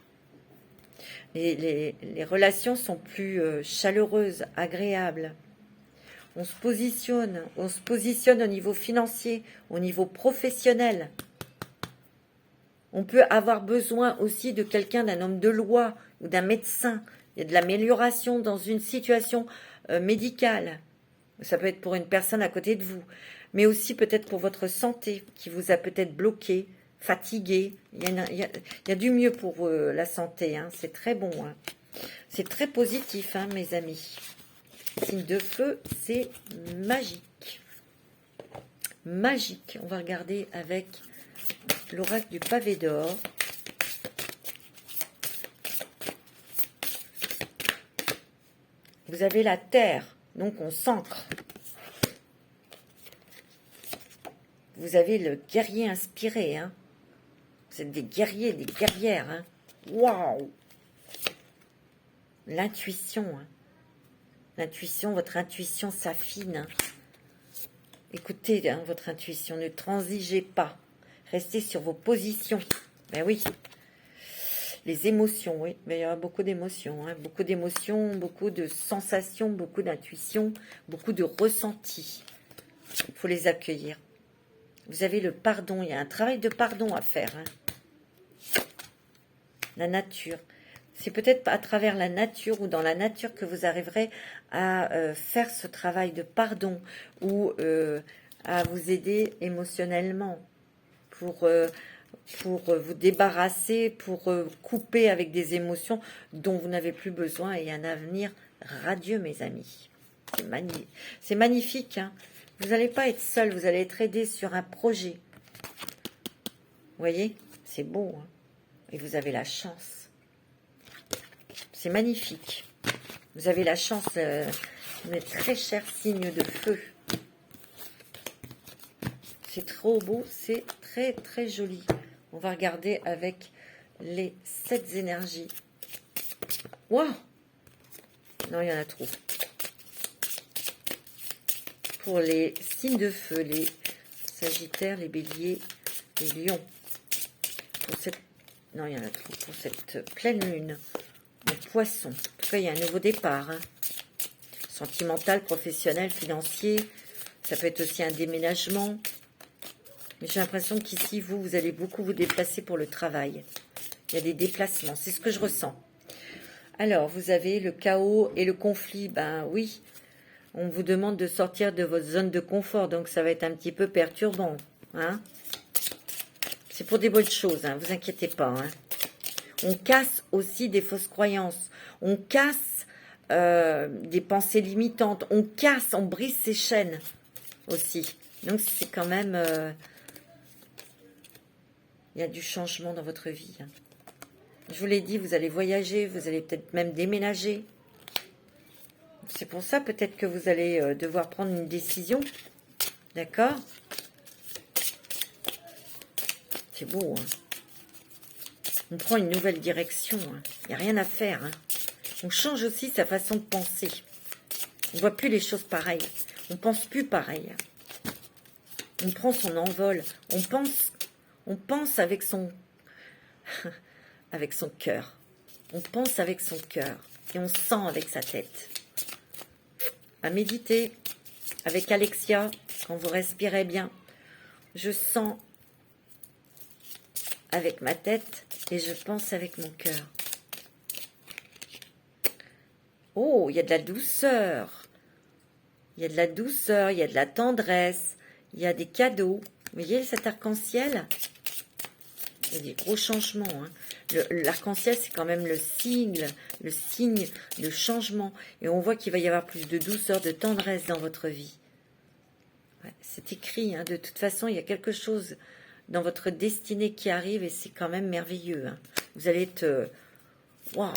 Les relations sont plus chaleureuses, agréables. On se positionne au niveau financier, au niveau professionnel. On peut avoir besoin aussi de quelqu'un, d'un homme de loi ou d'un médecin. Il y a de l'amélioration dans une situation médicale. Ça peut être pour une personne à côté de vous, mais aussi peut-être pour votre santé qui vous a peut-être bloqué, fatigué. Il y a du mieux pour la santé, hein. C'est très bon. Hein. C'est très positif, hein, mes amis. Signe de feu, c'est magique. Magique. On va regarder avec l'oracle du pavé d'or. Vous avez la terre, donc on s'ancre. Vous avez le guerrier inspiré. Hein. Vous êtes des guerriers, des guerrières. Hein. Waouh! L'intuition. Hein. L'intuition, votre intuition s'affine. Hein. Écoutez hein, votre intuition, ne transigez pas. Restez sur vos positions. Ben oui. Les émotions, oui. Mais il y aura beaucoup d'émotions. Hein. Beaucoup d'émotions, beaucoup de sensations, beaucoup d'intuition, beaucoup de ressentis. Il faut les accueillir. Vous avez le pardon. Il y a un travail de pardon à faire. Hein. La nature. C'est peut-être à travers la nature ou dans la nature que vous arriverez à faire ce travail de pardon ou à vous aider émotionnellement pour vous débarrasser, pour couper avec des émotions dont vous n'avez plus besoin et un avenir radieux, mes amis. C'est magnifique. Hein. Vous n'allez pas être seul, vous allez être aidé sur un projet. Vous voyez, c'est beau. Hein. Et vous avez la chance. C'est magnifique. Vous avez la chance de très cher signe de feu. C'est trop beau, c'est très très joli. On va regarder avec les 7 énergies. Waouh! Non, il y en a trop. Pour les signes de feu, les sagittaires, les béliers, les lions. Pour cette... Non, il y en a trop. Pour cette pleine lune. Les poissons. En tout cas, il y a un nouveau départ. Hein. Sentimental, professionnel, financier. Ça peut être aussi un déménagement. Mais j'ai l'impression qu'ici, vous allez beaucoup vous déplacer pour le travail. Il y a des déplacements. C'est ce que je ressens. Alors, vous avez le chaos et le conflit. Ben oui, on vous demande de sortir de votre zone de confort. Donc, ça va être un petit peu perturbant. Hein. C'est pour des bonnes choses. Hein, vous inquiétez pas. Hein. On casse aussi des fausses croyances. On casse des pensées limitantes. On casse, on brise ses chaînes aussi. Donc, c'est quand même... il y a du changement dans votre vie. Hein. Je vous l'ai dit, vous allez voyager, vous allez peut-être même déménager. C'est pour ça peut-être que vous allez devoir prendre une décision. D'accord? C'est beau, hein? On prend une nouvelle direction. Il n'y a rien à faire. Hein? On change aussi sa façon de penser. On ne voit plus les choses pareilles. On ne pense plus pareil. On prend son envol. On pense avec son avec son cœur. On pense avec son cœur. Et on sent avec sa tête. À méditer avec Alexia, quand vous respirez bien. Je sens avec ma tête et je pense avec mon cœur. Oh, il y a de la douceur. Il y a de la douceur, il y a de la tendresse, il y a des cadeaux. Vous voyez cet arc-en-ciel? Il y a des gros changements. Hein. L'arc-en-ciel, c'est quand même le signe de changement. Et on voit qu'il va y avoir plus de douceur, de tendresse dans votre vie. Ouais, c'est écrit, hein. De toute façon, il y a quelque chose dans votre destinée qui arrive et c'est quand même merveilleux. Hein. Vous allez être... Waouh!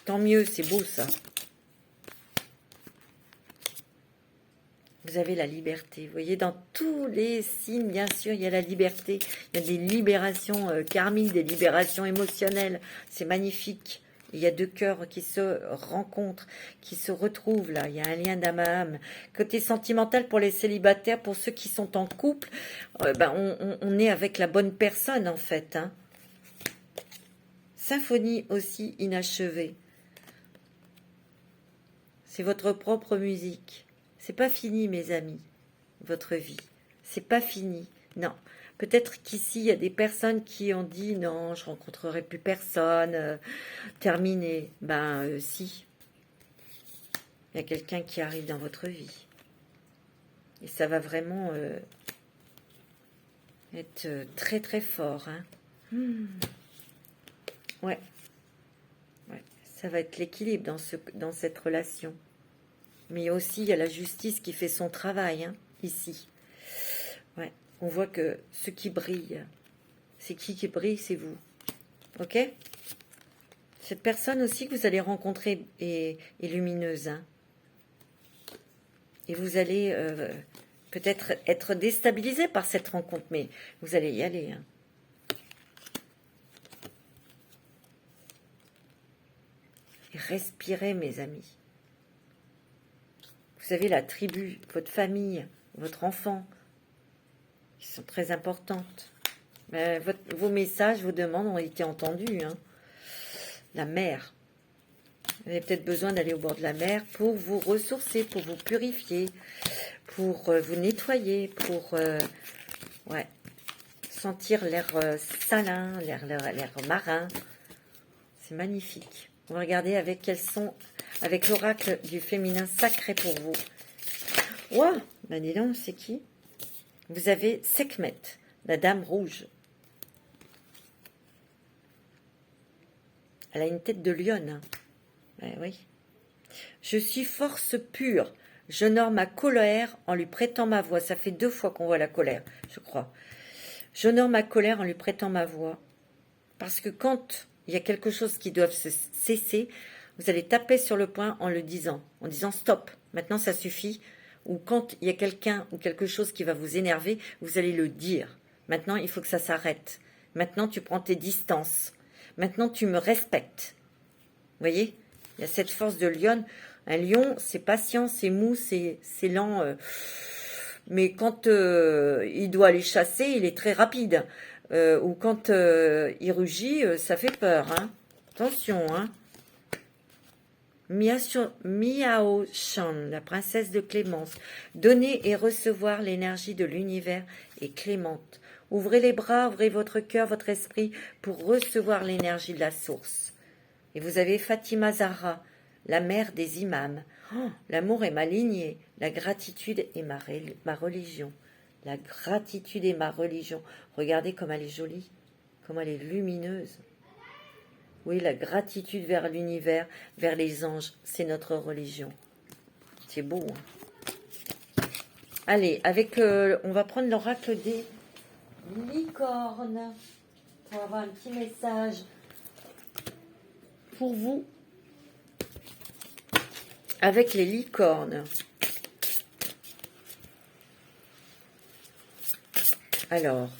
Tant mieux, c'est beau ça. Vous avez la liberté. Vous voyez, dans tous les signes, bien sûr, il y a la liberté. Il y a des libérations karmiques, des libérations émotionnelles. C'est magnifique. Il y a deux cœurs qui se rencontrent, qui se retrouvent là. Il y a un lien d'âme à âme. Côté sentimental pour les célibataires, pour ceux qui sont en couple, on est avec la bonne personne en fait. Hein. Symphonie aussi inachevée. C'est votre propre musique. C'est pas fini, mes amis, votre vie. C'est pas fini. Non. Peut-être qu'ici, il y a des personnes qui ont dit non, je rencontrerai plus personne, terminé. Si. Il y a quelqu'un qui arrive dans votre vie. Et ça va vraiment être très très fort. Hein. Ouais. Ça va être l'équilibre dans cette relation. Mais aussi, il y a la justice qui fait son travail, hein, ici. Ouais. On voit que ce qui brille, c'est qui brille, c'est vous. Ok? Cette personne aussi que vous allez rencontrer est lumineuse. Hein. Et vous allez peut-être être déstabilisé par cette rencontre, mais vous allez y aller. Hein. Et respirez, mes amis. Vous avez la tribu, votre famille, votre enfant, qui sont très importantes. Vos messages, vos demandes ont été entendus. Hein. La mer. Vous avez peut-être besoin d'aller au bord de la mer pour vous ressourcer, pour vous purifier, pour vous nettoyer, pour sentir l'air salin, l'air marin. C'est magnifique. On va regarder avec avec l'oracle du féminin sacré pour vous. Ouah, dis donc, c'est qui? Vous avez Sekhmet, la dame rouge. Elle a une tête de lionne. Hein. Oui. Je suis force pure. J'honore ma colère en lui prêtant ma voix. Ça fait 2 fois qu'on voit la colère, je crois. J'honore ma colère en lui prêtant ma voix. Parce que quand il y a quelque chose qui doit se cesser, vous allez taper sur le poing en disant stop, maintenant ça suffit. Ou quand il y a quelqu'un ou quelque chose qui va vous énerver, vous allez le dire. Maintenant, il faut que ça s'arrête. Maintenant, tu prends tes distances. Maintenant, tu me respectes. Vous voyez? Il y a cette force de lion. Un lion, c'est patient, c'est mou, c'est lent. Mais quand il doit aller chasser, il est très rapide. Ou quand il rugit, ça fait peur. Hein. Attention, hein. Miao Shan, la princesse de Clémence. Donner et recevoir l'énergie de l'univers est clémente. Ouvrez les bras, ouvrez votre cœur, votre esprit pour recevoir l'énergie de la source. Et vous avez Fatima Zahra, la mère des imams. Oh, l'amour est ma lignée, la gratitude est ma religion. La gratitude est ma religion. Regardez comme elle est jolie, comme elle est lumineuse. Oui, la gratitude vers l'univers, vers les anges, c'est notre religion. C'est beau. Hein. Allez, on va prendre l'oracle des licornes. pour avoir un petit message pour vous avec les licornes. Alors,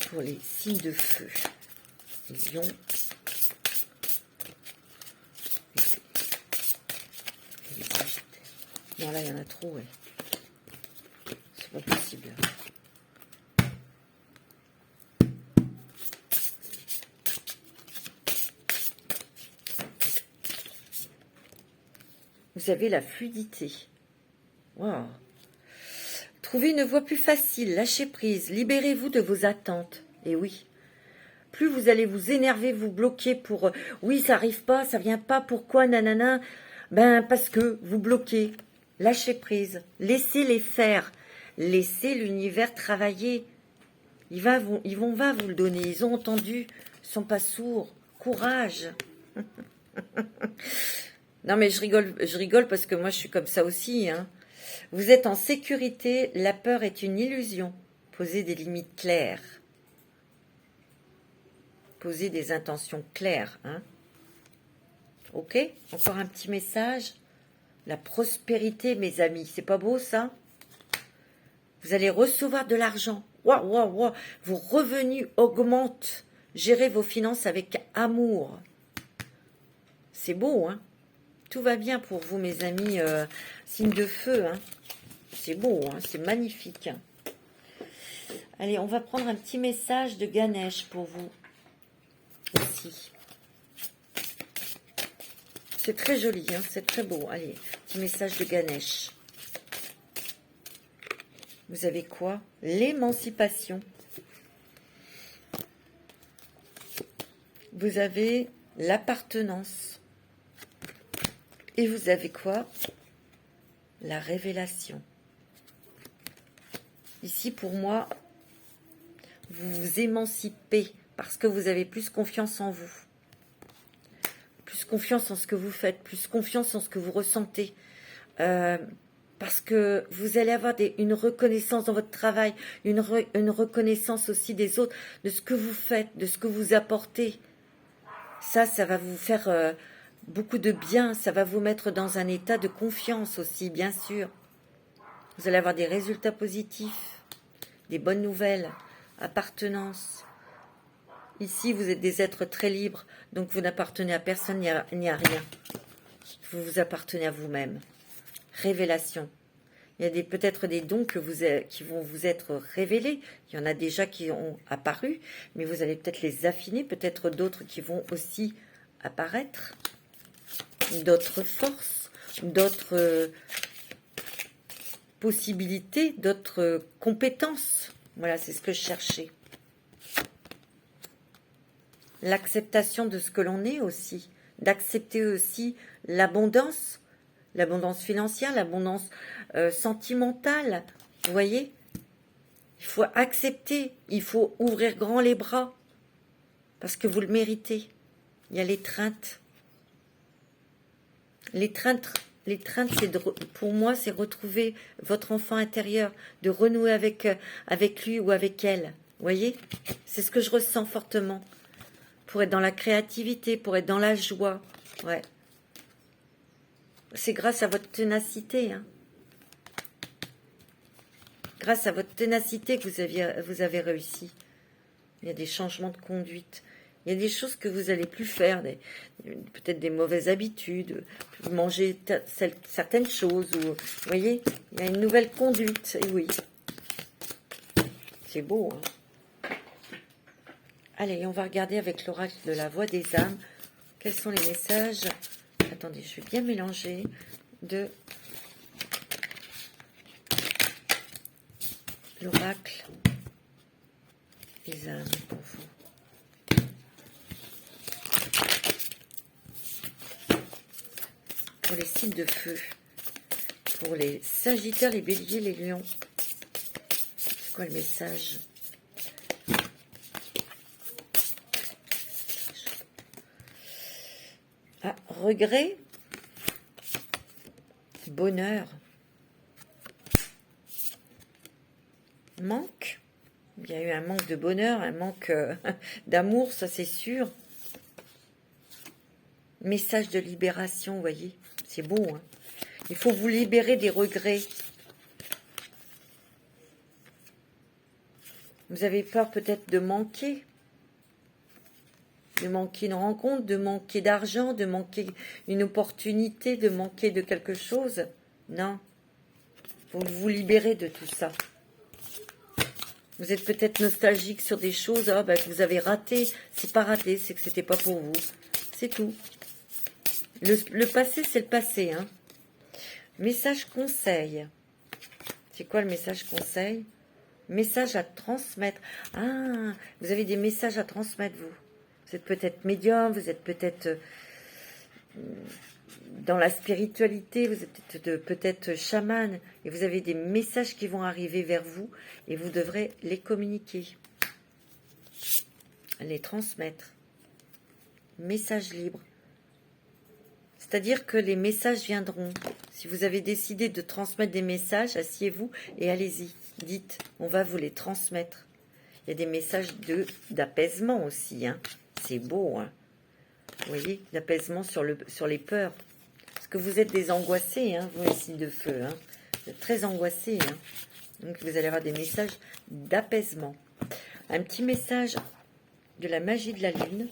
pour les signes de feu, les lions, les sagittaires. Non, là, il y en a trop, ouais. C'est pas possible. Vous avez la fluidité. Waouh. Trouvez une voie plus facile, lâchez prise, libérez-vous de vos attentes. Et oui, plus vous allez vous énerver, vous bloquer pour oui, ça arrive pas, ça vient pas, pourquoi, nanana, ben parce que vous bloquez. Lâchez prise, laissez-les faire, laissez l'univers travailler. Ils vont vous le donner, ils ont entendu, ils sont pas sourds. Courage. Non mais je rigole parce que moi je suis comme ça aussi, hein. Vous êtes en sécurité, la peur est une illusion. Posez des limites claires. Posez des intentions claires. Hein. Ok? Encore un petit message. La prospérité, mes amis. C'est pas beau, ça? Vous allez recevoir de l'argent. Waouh, waouh, waouh. Vos revenus augmentent. Gérez vos finances avec amour. C'est beau, hein? Tout va bien pour vous, mes amis. Signe de feu, hein? C'est beau, hein, c'est magnifique. Allez, on va prendre un petit message de Ganesh pour vous aussi. C'est très joli, hein, c'est très beau. Allez, petit message de Ganesh. Vous avez quoi? L'émancipation. Vous avez l'appartenance. Et vous avez quoi? La révélation. Ici, pour moi, vous vous émancipez parce que vous avez plus confiance en vous. Plus confiance en ce que vous faites, plus confiance en ce que vous ressentez. Parce que vous allez avoir une reconnaissance dans votre travail, une reconnaissance aussi des autres, de ce que vous faites, de ce que vous apportez. Ça va vous faire beaucoup de bien, ça va vous mettre dans un état de confiance aussi, bien sûr. Vous allez avoir des résultats positifs, des bonnes nouvelles, appartenance. Ici, vous êtes des êtres très libres, donc vous n'appartenez à personne ni à rien. Vous vous appartenez à vous-même. Révélation. Il y a peut-être des dons qui vont vous être révélés. Il y en a déjà qui ont apparu, mais vous allez peut-être les affiner, peut-être d'autres qui vont aussi apparaître. D'autres forces, d'autres possibilités, d'autres compétences. Voilà, c'est ce que je cherchais. L'acceptation de ce que l'on est aussi. D'accepter aussi l'abondance financière, l'abondance sentimentale. Vous voyez? Il faut accepter, il faut ouvrir grand les bras. Parce que vous le méritez. Il y a l'étreinte. L'étreinte, pour moi, c'est retrouver votre enfant intérieur, de renouer avec lui ou avec elle. Vous voyez? C'est ce que je ressens fortement. Pour être dans la créativité, pour être dans la joie. Ouais. C'est grâce à votre ténacité. Hein. Grâce à votre ténacité que vous avez réussi. Il y a des changements de conduite. Il y a des choses que vous n'allez plus faire, peut-être des mauvaises habitudes, vous mangez certaines choses, ou, vous voyez, il y a une nouvelle conduite, et oui. C'est beau, hein. Allez, on va regarder avec l'oracle de la voix des âmes, quels sont les messages, attendez, je vais bien mélanger, de l'oracle des âmes pour vous. Pour les signes de feu, pour les sagittaires, les béliers, les lions. C'est quoi le message? Ah, regret, bonheur, manque, Il y a eu un manque de bonheur, un manque d'amour, ça c'est sûr. Message de libération, vous voyez. C'est beau, hein. Il faut vous libérer des regrets. Vous avez peur peut-être de manquer une rencontre, de manquer d'argent, de manquer une opportunité, de manquer de quelque chose. Non. Il faut vous libérer de tout ça. Vous êtes peut-être nostalgique sur des choses que vous avez ratées. C'est pas raté, c'est que c'était pas pour vous. C'est tout. Le passé, c'est le passé. Hein. Message conseil. C'est quoi le message conseil? Message à transmettre. Ah, vous avez des messages à transmettre, vous. Vous êtes peut-être médium, vous êtes peut-être dans la spiritualité, vous êtes peut-être chaman, et vous avez des messages qui vont arriver vers vous, et vous devrez les communiquer, les transmettre. Message libre. C'est-à-dire que les messages viendront. Si vous avez décidé de transmettre des messages, asseyez-vous et allez-y. Dites, on va vous les transmettre. Il y a des messages d'apaisement aussi. Hein. C'est beau. Hein. Vous voyez, d'apaisement sur les peurs. Parce que vous êtes des angoissés, hein, vous les signes de feu. Hein. Vous êtes très angoissés. Hein. Donc vous allez avoir des messages d'apaisement. Un petit message de la magie de la lune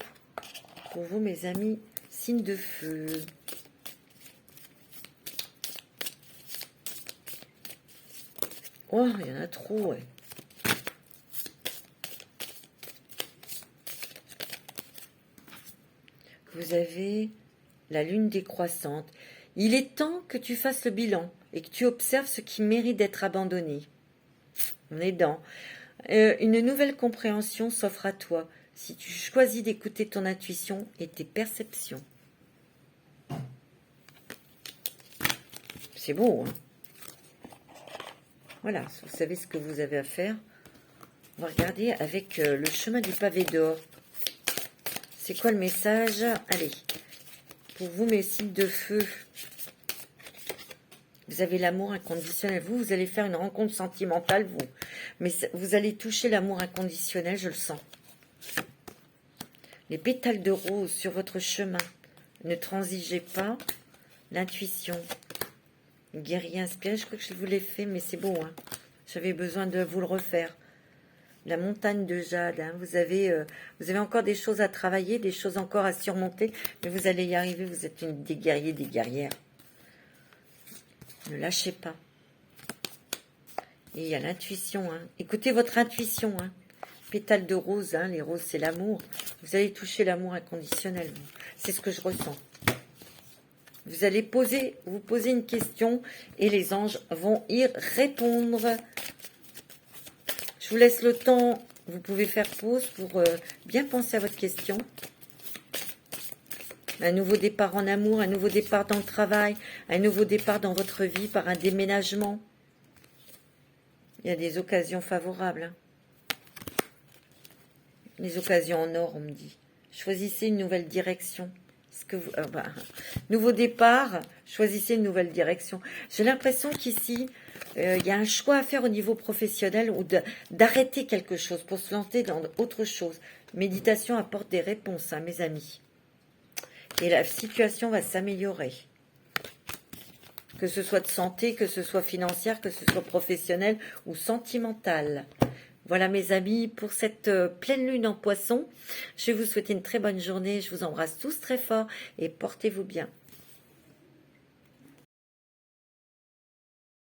pour vous, mes amis, signes de feu. Oh, il y en a trop, ouais. Vous avez la lune décroissante. Il est temps que tu fasses le bilan et que tu observes ce qui mérite d'être abandonné. On est dans. Une nouvelle compréhension s'offre à toi si tu choisis d'écouter ton intuition et tes perceptions. C'est beau, hein? Voilà, vous savez ce que vous avez à faire. On va regarder avec le chemin du pavé d'or. C'est quoi le message? Allez, pour vous, mes signes de feu, vous avez l'amour inconditionnel. Vous allez faire une rencontre sentimentale, vous. Mais vous allez toucher l'amour inconditionnel, je le sens. Les pétales de rose sur votre chemin. Ne transigez pas. L'intuition. Guerrier inspiré, je crois que je vous l'ai fait, mais c'est beau. Hein. J'avais besoin de vous le refaire. La montagne de jade. Hein. Vous avez encore des choses à travailler, des choses encore à surmonter, mais vous allez y arriver. Vous êtes des guerriers, des guerrières. Ne lâchez pas. Et il y a l'intuition. Hein. Écoutez votre intuition. Hein. Pétales de rose. Hein. Les roses, c'est l'amour. Vous allez toucher l'amour inconditionnel. C'est ce que je ressens. Vous allez vous poser une question et les anges vont y répondre. Je vous laisse le temps. Vous pouvez faire pause pour bien penser à votre question. Un nouveau départ en amour, un nouveau départ dans le travail, un nouveau départ dans votre vie par un déménagement. Il y a des occasions favorables. Hein. Les occasions en or, on me dit. Choisissez une nouvelle direction. Nouveau départ, choisissez une nouvelle direction. J'ai l'impression qu'ici, il y a un choix à faire au niveau professionnel ou d'arrêter quelque chose pour se lancer dans autre chose. Méditation apporte des réponses, hein, mes amis. Et la situation va s'améliorer. Que ce soit de santé, que ce soit financière, que ce soit professionnel ou sentimental. Voilà mes amis, pour cette pleine lune en poisson, je vais vous souhaiter une très bonne journée. Je vous embrasse tous très fort et portez-vous bien.